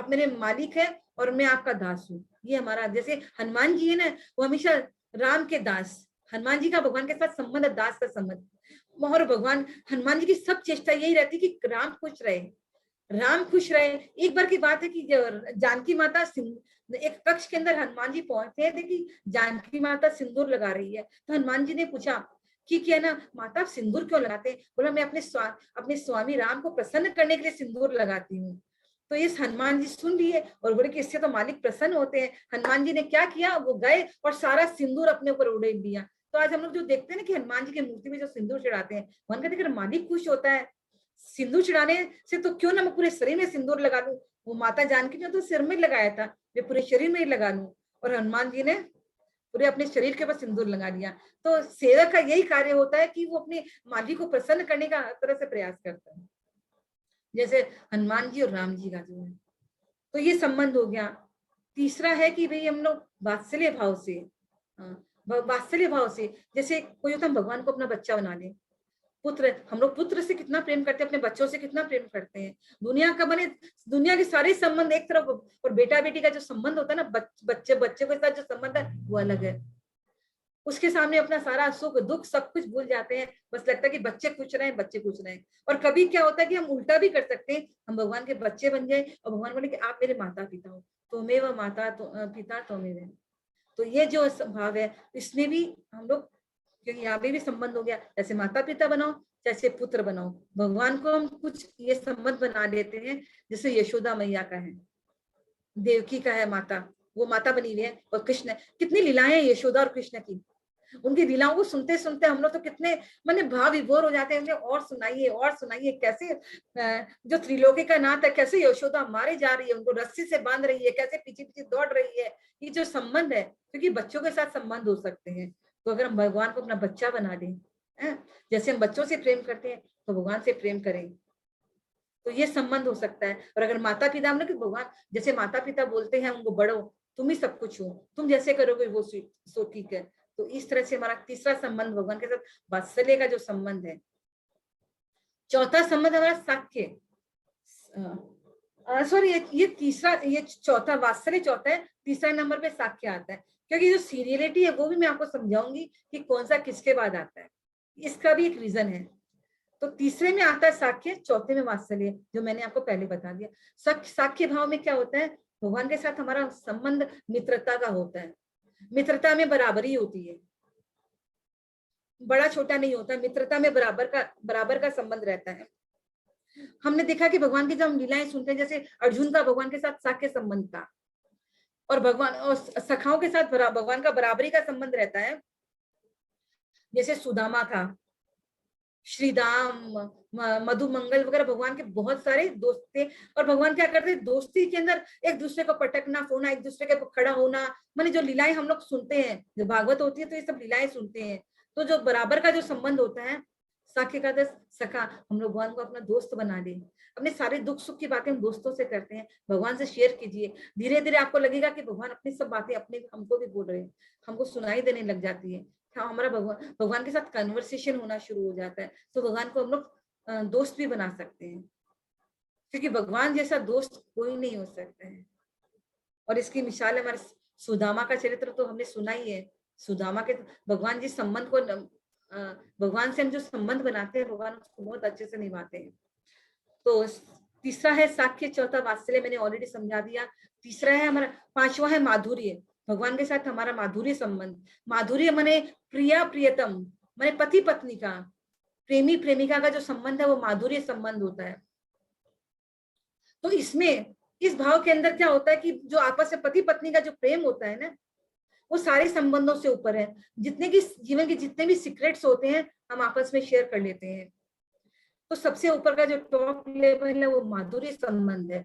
[SPEAKER 6] मेरे मालिक है और मैं आपका दास हूँ। ये हमारा, जैसे हनुमान जी है ना, वो हमेशा राम के दास, हनुमान जी का भगवान के साथ संबंध है, दास का संबंध। और भगवान हनुमान जी की सब चेष्टा यही रहती कि राम खुश रहे, राम खुश रहे। एक बार की बात है कि जानकी माता एक कक्ष के अंदर हनुमान जी पहुंचते हैं, देखिए जानकी माता सिंदूर लगा रही है। तो हनुमान जी ने पूछा कि क्या ना माता आप सिंदूर क्यों लगाते हैं? बोला मैं अपने स्वामी राम को प्रसन्न करने के लिए सिंदूर लगाती हूँ। तो ये हनुमान जी सुन लिए और बोले कि इससे तो मालिक प्रसन्न होते हैं। हनुमान जी ने क्या किया, वो गए और सारा सिंदूर अपने ऊपर उड़ेल दिया। तो आज हम लोग जो देखते हैं ना कि हनुमान जी की मूर्ति में जो सिंदूर चढ़ाते हैं, मन कहते हैं मालिक खुश होता है सिंदूर चढ़ाने से, तो क्यों ना मैं पूरे शरीर में सिंदूर लगा लूं। वो माता जानकी ने तो सिर में लगाया था, मैं पूरे शरीर में ही लगा लूं, और हनुमान जी ने पूरे अपने शरीर के ऊपर सिंदूर लगा लिया। तो सेवक का यही कार्य होता है कि वो अपने मालिक को प्रसन्न करने का हर तरह से प्रयास करता है, जैसे हनुमान जी और राम जी का जो है। तो ये संबंध हो गया। तीसरा है कि भाई हम लोग वात्सल्य भाव से, जैसे कोई होता है भगवान को अपना बच्चा बना ले, पुत्र, हम लोग पुत्र से कितना प्रेम करते हैं, अपने बच्चों से कितना प्रेम करते हैं। दुनिया के सारे संबंध एक तरफ, और बेटा बेटी का जो संबंध होता है ना, बच्चे के साथ जो संबंध है वो अलग है। उसके सामने अपना सारा सुख दुख सब कुछ भूल जाते हैं, बस लगता है कि बच्चे खुश रहें। और कभी क्या होता है कि हम उल्टा भी कर सकते हैं, हम भगवान के बच्चे बन जाए और भगवान बोले कि आप मेरे माता पिता हो, तुम्हें माता पिता तुम्हें। तो ये जो भाव है इसमें भी हम लोग, क्योंकि यहाँ पे भी संबंध हो गया, जैसे माता पिता बनाओ जैसे पुत्र बनाओ। भगवान को हम कुछ ये संबंध बना देते हैं, जैसे यशोदा मैया का है, देवकी का है माता, वो माता बनी हुई है, और कृष्ण, कितनी लीलाएं हैं यशोदा और कृष्ण की। उनकी लीलाओं को सुनते सुनते हम लोग तो कितने माने भाव विभोर हो जाते हैं, और सुनाइए कैसे जो त्रिलोकी का नाथ है, कैसे यशोदा मारे जा रही है, उनको रस्सी से बांध रही है, कैसे पीछे पीछे दौड़ रही है। ये जो संबंध है, क्योंकि बच्चों के साथ संबंध हो सकते हैं। तो अगर हम भगवान को अपना बच्चा बना दें जैसे हम बच्चों से प्रेम करते हैं तो भगवान से प्रेम करें, तो ये संबंध हो सकता है। और अगर माता पिता हम लोग, भगवान जैसे माता पिता बोलते हैं उनको, बड़ो तुम ही सब कुछ हो, तुम जैसे करोगे वो सो ठीक है। तो इस तरह से हमारा तीसरा संबंध भगवान के साथ वात्सल्य का जो संबंध है। चौथा संबंध हमारा साख्य, सॉरी ये तीसरा, ये चौथा वात्सल्य चौथा है, तीसरा नंबर पे साख्य आता है, क्योंकि जो सीरियलिटी है वो भी मैं आपको समझाऊंगी कि कौन सा किसके बाद आता है, इसका भी एक रीजन है। तो तीसरे में आता है साख्य, चौथे में वात्सल्य, जो मैंने आपको पहले बता दिया। साख्य भाव में क्या होता है, भगवान के साथ हमारा संबंध मित्रता का होता है। मित्रता में बराबरी होती है, बड़ा छोटा नहीं होता, मित्रता में बराबर का संबंध रहता है। हमने देखा कि भगवान की जब हम लीलाएं सुनते हैं, जैसे अर्जुन का भगवान के साथ साख्य संबंध था, और भगवान और सखाओं के साथ भगवान का बराबरी का संबंध रहता है। जैसे सुदामा था, श्रीदाम, मधुमंगल वगैरह भगवान के बहुत सारे दोस्त थे, और भगवान क्या करते, दोस्ती के अंदर एक दूसरे को पटकना फोड़ना, एक दूसरे के खड़ा होना, माने जो लीलाएं हम लोग सुनते हैं, जो भागवत होती है तो ये सब लीलाएं सुनते हैं। तो जो बराबर का जो संबंध होता है, साख्य का सखा, हम लोग भगवान को अपना दोस्त बना ले, अपने सारे दुख सुख की बातें हम दोस्तों से करते हैं, भगवान से शेयर कीजिए। धीरे धीरे आपको लगेगा कि भगवान अपनी सब बातें अपने हमको भी बोल रहे हैं, हमको सुनाई देने लग जाती है। हमारा भगवान के साथ कन्वर्सेशन होना शुरू हो जाता है। तो भगवान को हम लोग दोस्त भी बना सकते हैं, क्योंकि भगवान जैसा दोस्त कोई नहीं हो सकता है। और इसकी मिसाल हमारे सुदामा का चरित्र तो हमने सुना ही है। सुदामा के भगवान जिस संबंध को, भगवान से हम जो संबंध बनाते हैं, भगवान उसको बहुत अच्छे से निभाते हैं। तो तीसरा है साख्य, चौथा वात्सल्य, मैंने ऑलरेडी समझा दिया। तीसरा है हमारा, पांचवा है माधुर्य, भगवान के साथ हमारा माधुर्य संबंध। माधुर्य माने प्रिया प्रियतम, माने पति पत्नी का, प्रेमी प्रेमिका का जो संबंध है वो माधुर्य संबंध होता है। तो इसमें, इस भाव के अंदर क्या होता है कि जो आपस में पति पत्नी का जो प्रेम होता है ना, वो सारे संबंधों से ऊपर है। जितने की जीवन के जितने भी सीक्रेट्स होते हैं हम आपस में शेयर कर लेते हैं। तो सबसे ऊपर का जो टॉप लेवल है वो माधुर्य संबंध है।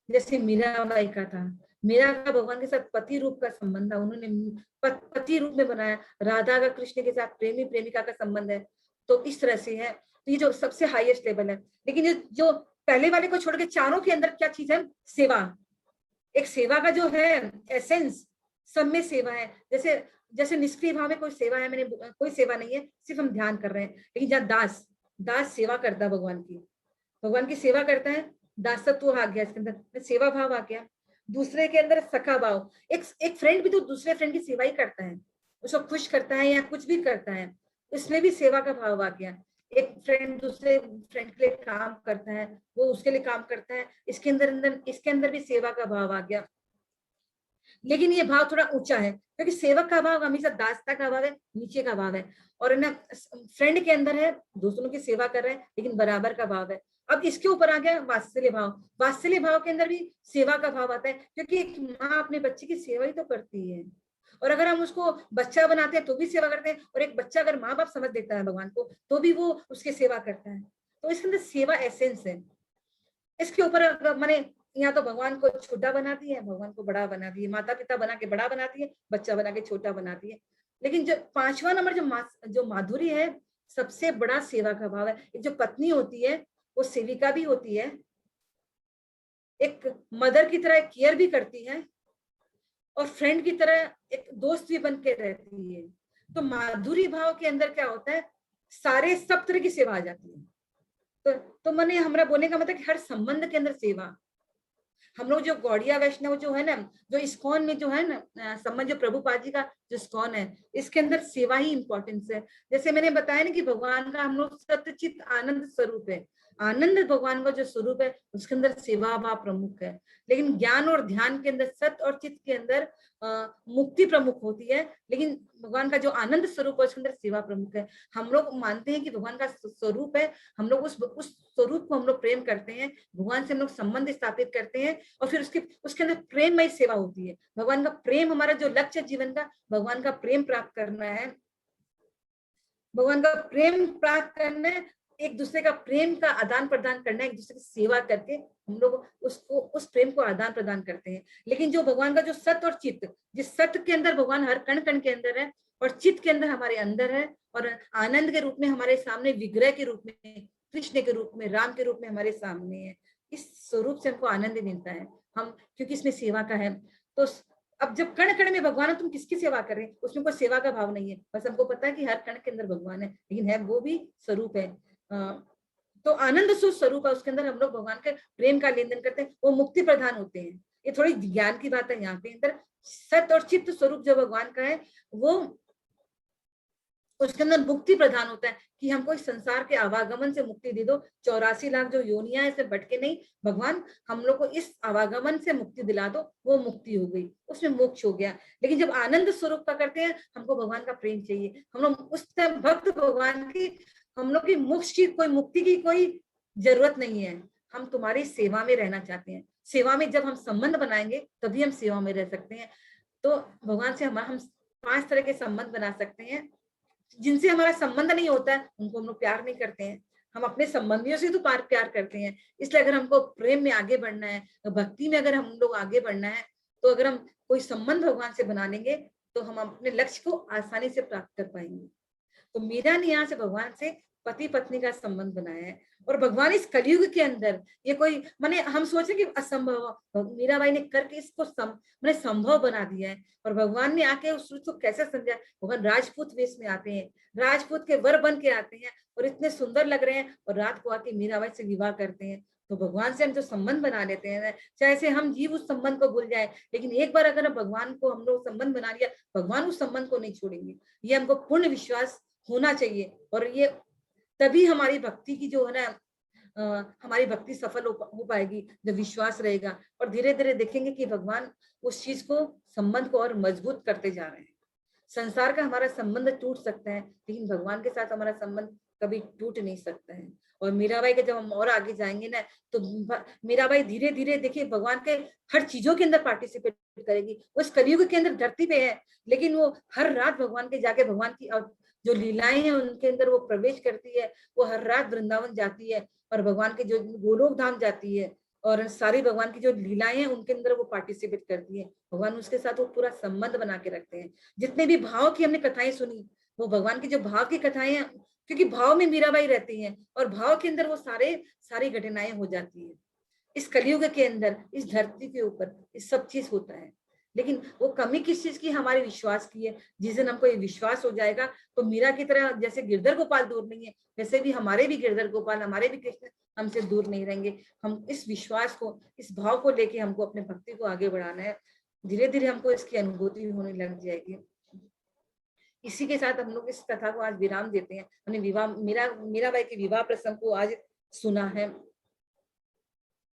[SPEAKER 6] जैसे मीराबाई का था, मीरा का भगवान के साथ पति रूप का संबंध था, उन्होंने पति रूप में बनाया। राधा का कृष्ण के साथ प्रेमी प्रेमिका का संबंध है। तो इस तरह से है, तो ये जो सबसे हाईएस्ट लेवल है। लेकिन ये जो पहले वाले को छोड़ के चारों के अंदर क्या चीज है, सेवा। एक सेवा का जो है एसेंस, सब में सेवा है। जैसे निष्क्रिय भाव में कोई सेवा है, मैंने कोई सेवा नहीं है, सिर्फ हम ध्यान कर रहे हैं। लेकिन जहाँ दास सेवा करता है भगवान की सेवा करता है, दासत्व आ गया इसके अंदर, सेवा भाव आ गया। दूसरे के अंदर सखा भाव, एक फ्रेंड भी तो दूसरे फ्रेंड की सेवा ही करता है, उसको खुश करता है या कुछ भी करता है, इसमें भी सेवा का भाव आ गया। एक फ्रेंड दूसरे फ्रेंड के लिए काम करता है, वो उसके लिए काम करता है, इसके अंदर भी सेवा का भाव आ गया। लेकिन ये भाव थोड़ा ऊंचा है, क्योंकि सेवक का भाव हमेशा दासता का भाव है, नीचे का भाव है। और ना फ्रेंड के अंदर है, दोस्तों की सेवा कर रहे हैं, लेकिन बराबर का भाव है। अब इसके ऊपर आ गया वात्सल्य भाव। वात्सल्य भाव के अंदर भी सेवा का भाव आता है, क्योंकि एक माँ अपने बच्चे की सेवा ही तो करती है। और अगर हम उसको बच्चा बनाते हैं तो भी सेवा करते हैं, और एक बच्चा अगर माँ बाप समझ देता है भगवान को तो भी वो उसकी सेवा करता है। तो इसके अंदर सेवा एसेंस है। इसके ऊपर मैंने यहाँ तो भगवान को छोटा बनाती है, भगवान को बड़ा बनाती है, माता पिता बना के बड़ा बनाती है, बच्चा बना के छोटा बनाती है। लेकिन जो पांचवा नंबर जो माधुर्य है, सबसे बड़ा सेवा का भाव है। एक जो पत्नी होती है वो सेविका भी होती है, एक मदर की तरह केयर भी करती है, और फ्रेंड की तरह एक दोस्त भी बन के रहती है। तो माधुर्य भाव के अंदर क्या होता है, सारे सब तरह की सेवा आ जाती है। तो मैंने हमारा बोलने का मतलब कि हर संबंध के अंदर सेवा। हम लोग जो गौड़िया वैष्णव जो है ना, जो इस्कॉन में जो है ना संबंध, जो प्रभुपाद जी का जो इस्कॉन है, इसके अंदर सेवा ही इंपॉर्टेंस है। जैसे मैंने बताया ना कि भगवान का हम लोग सत्यचित आनंद स्वरूप है, आनंद भगवान का जो स्वरूप है उसके अंदर सेवा भाव प्रमुख है। लेकिन ज्ञान और ध्यान के अंदर, सत्य और चित्त के अंदर मुक्ति प्रमुख होती है, लेकिन भगवान का जो आनंद स्वरूप है उसके अंदर सेवा प्रमुख है। हम लोग मानते हैं कि भगवान का स्वरूप है, हम लोग उस स्वरूप को हम लोग प्रेम करते हैं, भगवान से हम लोग संबंध स्थापित करते हैं, और फिर उसके अंदर प्रेममय सेवा होती है। भगवान का प्रेम, हमारा जो लक्ष्य जीवन का, भगवान का प्रेम प्राप्त करना है, भगवान का प्रेम प्राप्त करना है, एक दूसरे का प्रेम का आदान प्रदान करना है, एक दूसरे की सेवा करके हम लोग उस प्रेम को आदान प्रदान करते हैं। लेकिन जो भगवान का जो सत्य और चित्त, जिस सत्य के अंदर भगवान हर कण कण के अंदर है, और चित्त के अंदर हमारे अंदर है, और आनंद के रूप में हमारे सामने, विग्रह के रूप में, कृष्ण के रूप में, राम के रूप में हमारे सामने है। इस स्वरूप से हमको आनंद मिलता है, हम क्योंकि इसमें सेवा का है। तो अब जब कण कण में भगवान है, तुम किसकी सेवा कर रहे हैं, उसमें कोई सेवा का भाव नहीं है, बस हमको पता है कि हर कण के अंदर भगवान है, लेकिन है वो भी स्वरूप है। तो आनंद स्वरूप है, उसके अंदर हम लोग भगवान के प्रेम का लेन देन करते हैं, वो मुक्ति प्रधान होते हैं। ये थोड़ी ज्ञान की बात है यहाँ पे। अंदर सत और चित्त स्वरूप जो भगवान का है, वो उसके अंदर मुक्ति प्रधान होता है कि हमको इस संसार के आवागमन से मुक्ति दे दो। 84 लाख जो योनियां है, इससे भटके नहीं भगवान, हम लोग को इस आवागमन से मुक्ति दिला दो, वो मुक्ति हो गई, उसमें मोक्ष हो गया। लेकिन जब आनंद स्वरूप का करते हैं, हमको भगवान का प्रेम चाहिए, हम लोग उस टाइम भक्त भगवान की, हम लोग की मोक्ष की, कोई मुक्ति की कोई जरूरत नहीं है, हम तुम्हारी सेवा में रहना चाहते हैं। सेवा में जब हम संबंध बनाएंगे तभी हम सेवा में रह सकते हैं। तो भगवान से हम 5 तरह के संबंध बना सकते हैं। जिनसे हमारा संबंध नहीं होता है उनको हम लोग प्यार नहीं करते हैं, हम अपने संबंधियों से तो प्यार करते हैं। इसलिए अगर हमको प्रेम में आगे बढ़ना है, भक्ति में अगर हम लोग आगे बढ़ना है, तो अगर हम कोई संबंध भगवान से बना लेंगे तो हम अपने लक्ष्य को आसानी से प्राप्त कर पाएंगे। तो मीरा ने यहाँ से भगवान से पति पत्नी का संबंध बनाया है। और भगवान इस कलयुग के अंदर, ये कोई माने हम सोचे कि असंभव, मीराबाई ने करके इसको मैंने संभव बना दिया है। और भगवान ने आके उस को कैसे समझा, भगवान राजपूत वेश में आते हैं, राजपूत के वर बन के आते हैं और इतने सुंदर लग रहे हैं, और रात को आके मीराबाई से विवाह करते हैं। तो भगवान से हम जो संबंध बना लेते हैं, चाहे से हम जीव उस संबंध को भूल जाए, लेकिन एक बार अगर भगवान को हम लोग संबंध बना लिया, भगवान उस संबंध को नहीं छोड़ेंगे। ये हमको पूर्ण विश्वास होना चाहिए, और ये तभी हमारी भक्ति की जो है ना, हमारी भक्ति सफल हो पाएगी जब विश्वास रहेगा। और धीरे धीरे देखेंगे कि भगवान उस चीज को, संबंध को और मजबूत करते जा रहे हैं। संसार का हमारा संबंध टूट सकता है, लेकिन भगवान के साथ हमारा संबंध कभी टूट नहीं सकता है। और मीराबाई के जब हम और आगे जाएंगे ना, तो मीराबाई धीरे धीरे देखिए भगवान के हर चीजों के अंदर पार्टिसिपेट करेगी। वो इस कलयुग के अंदर धरती पे है, लेकिन वो हर रात भगवान के जाके, भगवान की जो लीलाएं हैं उनके अंदर वो प्रवेश करती है। वो हर रात वृंदावन जाती है और भगवान के जो गोलोक धाम जाती है, और सारी भगवान की जो लीलाएं हैं उनके अंदर वो पार्टिसिपेट करती है। भगवान उसके साथ वो पूरा संबंध बना के रखते हैं। जितने भी भाव की हमने कथाएं सुनी, वो भगवान की जो भाव की कथाएं हैं, क्योंकि भाव में मीराबाई रहती हैं और भाव के अंदर वो सारी घटनाएं हो जाती है। इस कलयुग के अंदर, इस धरती के ऊपर ये सब चीज होता है, लेकिन वो कमी किस चीज की, हमारे विश्वास की है। जिस दिन हमको ये विश्वास हो जाएगा, तो मीरा की तरह जैसे गिरधर गोपाल दूर नहीं है, वैसे भी हमारे भी गिरधर गोपाल, हमारे भी कृष्ण हमसे दूर नहीं रहेंगे। हम इस विश्वास को, इस भाव को लेके हमको अपने भक्ति को आगे बढ़ाना है। धीरे धीरे हमको इसकी अनुभूति होने लग जाएगी। इसी के साथ हम लोग इस कथा को आज विराम देते हैं। हमने विवाह, मीराबाई के विवाह प्रसंग को आज सुना है,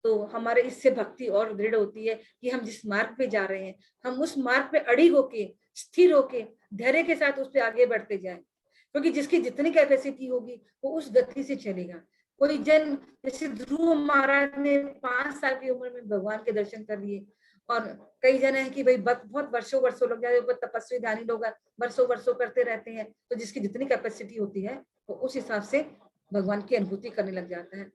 [SPEAKER 6] तो हमारे इससे भक्ति और दृढ़ होती है कि हम जिस मार्ग पे जा रहे हैं, हम उस मार्ग पे अड़िग होके, स्थिर होके, धैर्य के साथ उस पे आगे बढ़ते जाएं। क्योंकि जिसकी जितनी कैपेसिटी होगी वो उस गति से चलेगा। कोई जन, जैसे ध्रुव महाराज ने 5 साल की उम्र में भगवान के दर्शन कर लिए, और कई जन है कि भाई बहुत वर्षों लग जाते, तपस्वी ध्यानी लोग वर्षों करते रहते हैं। तो जिसकी जितनी कैपेसिटी होती है वो उस हिसाब से भगवान की अनुभूति करने लग जाता है।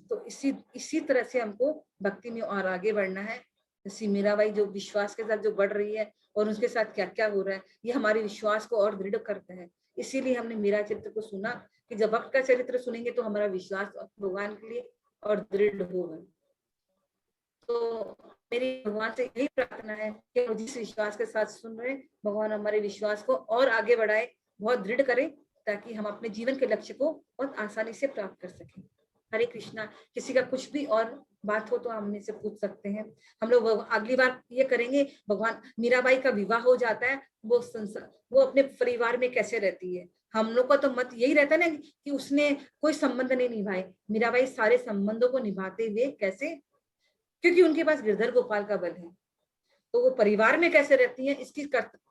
[SPEAKER 6] तो इसी तरह से हमको भक्ति में और आगे बढ़ना है। जैसे मीराबाई जो विश्वास के साथ जो बढ़ रही है, और उसके साथ क्या क्या हो रहा है, ये हमारे विश्वास को और दृढ़ करता है। इसीलिए हमने मीरा चरित्र को सुना कि जब भक्त का चरित्र सुनेंगे तो हमारा विश्वास भगवान के लिए और दृढ़ होगा। तो मेरी भगवान से यही प्रार्थना है कि जिस विश्वास के साथ सुन रहे हैं, भगवान हमारे विश्वास को और आगे बढ़ाए, बहुत दृढ़ करे, ताकि हम अपने जीवन के लक्ष्य को बहुत आसानी से प्राप्त कर सकें। हरे कृष्णा। किसी का कुछ भी और बात हो तो हमने से पूछ सकते हैं। हम लोग अगली बार ये करेंगे, भगवान मीराबाई का विवाह हो जाता है, वो अपने परिवार में कैसे रहती है। हम लोग का तो मत यही रहता है ना कि उसने कोई संबंध नहीं निभाए। मीराबाई सारे संबंधों को निभाते हुए कैसे, क्योंकि उनके पास गिरधर गोपाल का बल है, तो वो परिवार में कैसे रहती है,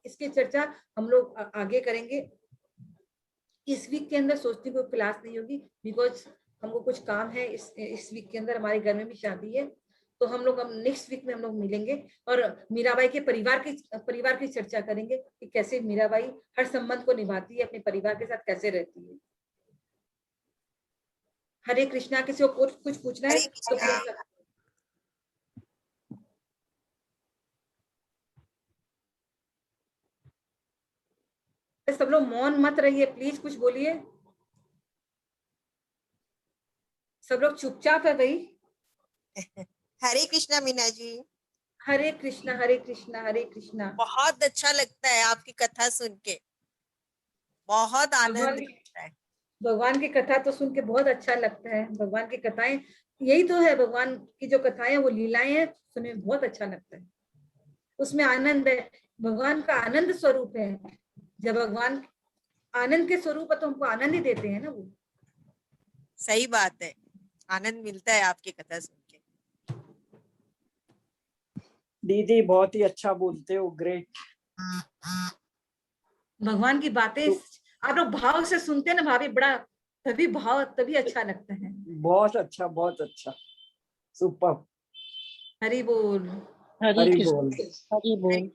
[SPEAKER 6] इसकी चर्चा हम लोग आगे करेंगे। इस वीक के अंदर सोचती कोई क्लास नहीं होगी, बिकॉज हमको कुछ काम है। इस वीक के अंदर हमारे घर में भी शादी है, तो हम लोग नेक्स्ट वीक में हम लोग मिलेंगे और मीराबाई के परिवार की चर्चा करेंगे कि कैसे मीराबाई हर संबंध को निभाती है, अपने परिवार के साथ कैसे रहती है। हरे कृष्णा। किसी को कुछ पूछना है तो पूछ सकते हैं। सब लोग मौन मत रहिए प्लीज, कुछ बोलिए। सब लोग चुपचाप है भाई।
[SPEAKER 7] हरे कृष्णा मीना जी।
[SPEAKER 6] हरे कृष्णा हरे कृष्णा हरे कृष्णा।
[SPEAKER 7] बहुत अच्छा लगता है आपकी कथा सुन के, बहुत आनंद
[SPEAKER 6] भगवान
[SPEAKER 7] मिलता है।
[SPEAKER 6] भगवान की कथा तो सुन के बहुत अच्छा लगता है। भगवान की कथाएं यही तो है, भगवान की जो कथाएं वो लीलाएं हैं, सुनने में बहुत अच्छा लगता है। उसमें आनंद है, भगवान का आनंद स्वरूप है। जब भगवान आनंद के स्वरूप है तो हमको आनंद ही देते हैं ना वो।
[SPEAKER 7] सही बात है, आनंद मिलता है आपकी कथा सुन के।
[SPEAKER 5] दीदी बहुत ही अच्छा बोलते हो, ग्रेट।
[SPEAKER 6] भगवान की बातें आप लोग भाव से सुनते हैं ना भाभी, बड़ा तभी अच्छा लगता है।
[SPEAKER 5] बहुत अच्छा, बहुत अच्छा, सुपर।
[SPEAKER 6] हरि बोल।
[SPEAKER 5] हरि बोल।
[SPEAKER 8] हरि बोल।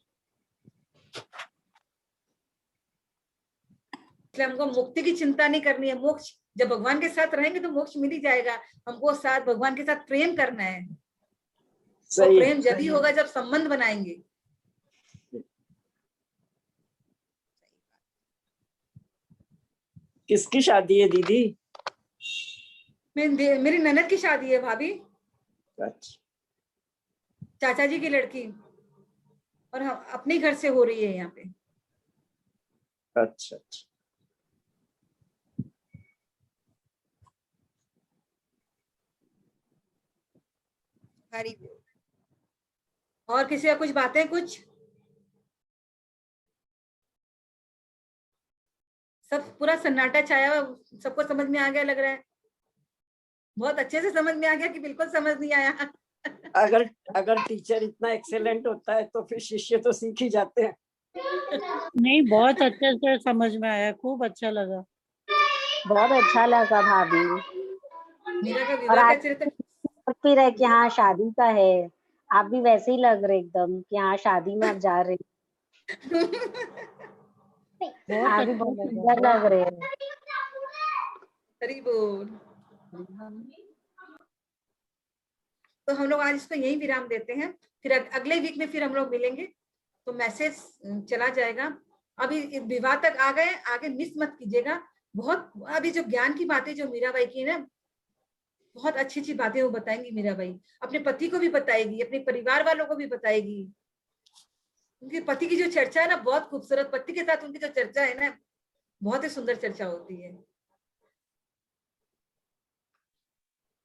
[SPEAKER 6] इसलिए हमको मुक्ति की चिंता नहीं करनी है। मोक्ष जब भगवान के साथ रहेंगे तो मोक्ष मिल ही जाएगा। हमको साथ भगवान के साथ प्रेम करना है। तो
[SPEAKER 5] सही।
[SPEAKER 6] प्रेम जब ही होगा जब संबंध बनाएंगे।
[SPEAKER 5] किसकी शादी है दीदी?
[SPEAKER 6] मेरी ननद की शादी है भाभी,
[SPEAKER 5] अच्छा।
[SPEAKER 6] चाचा जी की लड़की, और हम अपने घर से हो रही है यहाँ पे।
[SPEAKER 5] अच्छा अच्छा।
[SPEAKER 7] हरि बोल।
[SPEAKER 6] और किसी का कुछ बातें, कुछ सब पूरा सन्नाटा छाया हुआ, सबको समझ में आ गया लग रहा है। बहुत अच्छे से समझ में आ गया कि बिल्कुल समझ नहीं आया।
[SPEAKER 5] अगर अगर टीचर इतना एक्सेलेंट होता है तो फिर शिष्य तो सीख ही जाते हैं।
[SPEAKER 8] नहीं, बहुत अच्छे से समझ में आया, खूब अच्छा लगा।
[SPEAKER 4] बहुत अच्छा लगा भाभी।
[SPEAKER 6] मीरा का
[SPEAKER 4] और
[SPEAKER 6] विवाह
[SPEAKER 4] आज
[SPEAKER 6] कैसे रहता
[SPEAKER 4] फिर है कि हाँ शादी का है, आप भी वैसे ही लग रहे एकदम कि हाँ शादी में आप जा रहे
[SPEAKER 8] बहुत
[SPEAKER 4] आप भी
[SPEAKER 8] अच्छा
[SPEAKER 4] बहुत
[SPEAKER 8] लगा।
[SPEAKER 4] सुंदर लग रहे हैं।
[SPEAKER 6] हरी बोल। तो हम लोग आज इसको यही विराम देते हैं, फिर अगले वीक में फिर हम लोग मिलेंगे। तो मैसेज चला जाएगा। अभी इस विवाह तक आ गए, आगे मिस मत कीजिएगा। बहुत अभी जो ज्ञान की बातें जो मीराबाई की है ना, बहुत अच्छी अच्छी बातें वो बताएंगी मीराबाई। अपने पति को भी बताएगी, अपने परिवार वालों को भी बताएगी। उनके पति की जो चर्चा है ना, बहुत खूबसूरत, पति के साथ उनकी जो चर्चा है ना, बहुत ही सुंदर चर्चा होती है।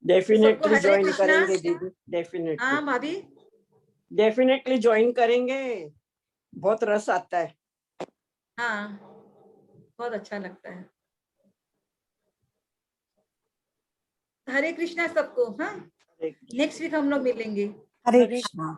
[SPEAKER 5] डेफिनेटली
[SPEAKER 6] हरे
[SPEAKER 5] ज्वाइन
[SPEAKER 6] कृष्णा।
[SPEAKER 5] करेंगे दीदी, डेफिनेटली।
[SPEAKER 6] हाँ भाभी,
[SPEAKER 5] डेफिनेटली ज्वाइन करेंगे, बहुत रस आता है।
[SPEAKER 6] हाँ बहुत अच्छा लगता है। हरे कृष्णा सबको। हाँ, नेक्स्ट वीक हम लोग मिलेंगे।
[SPEAKER 8] हरे कृष्णा।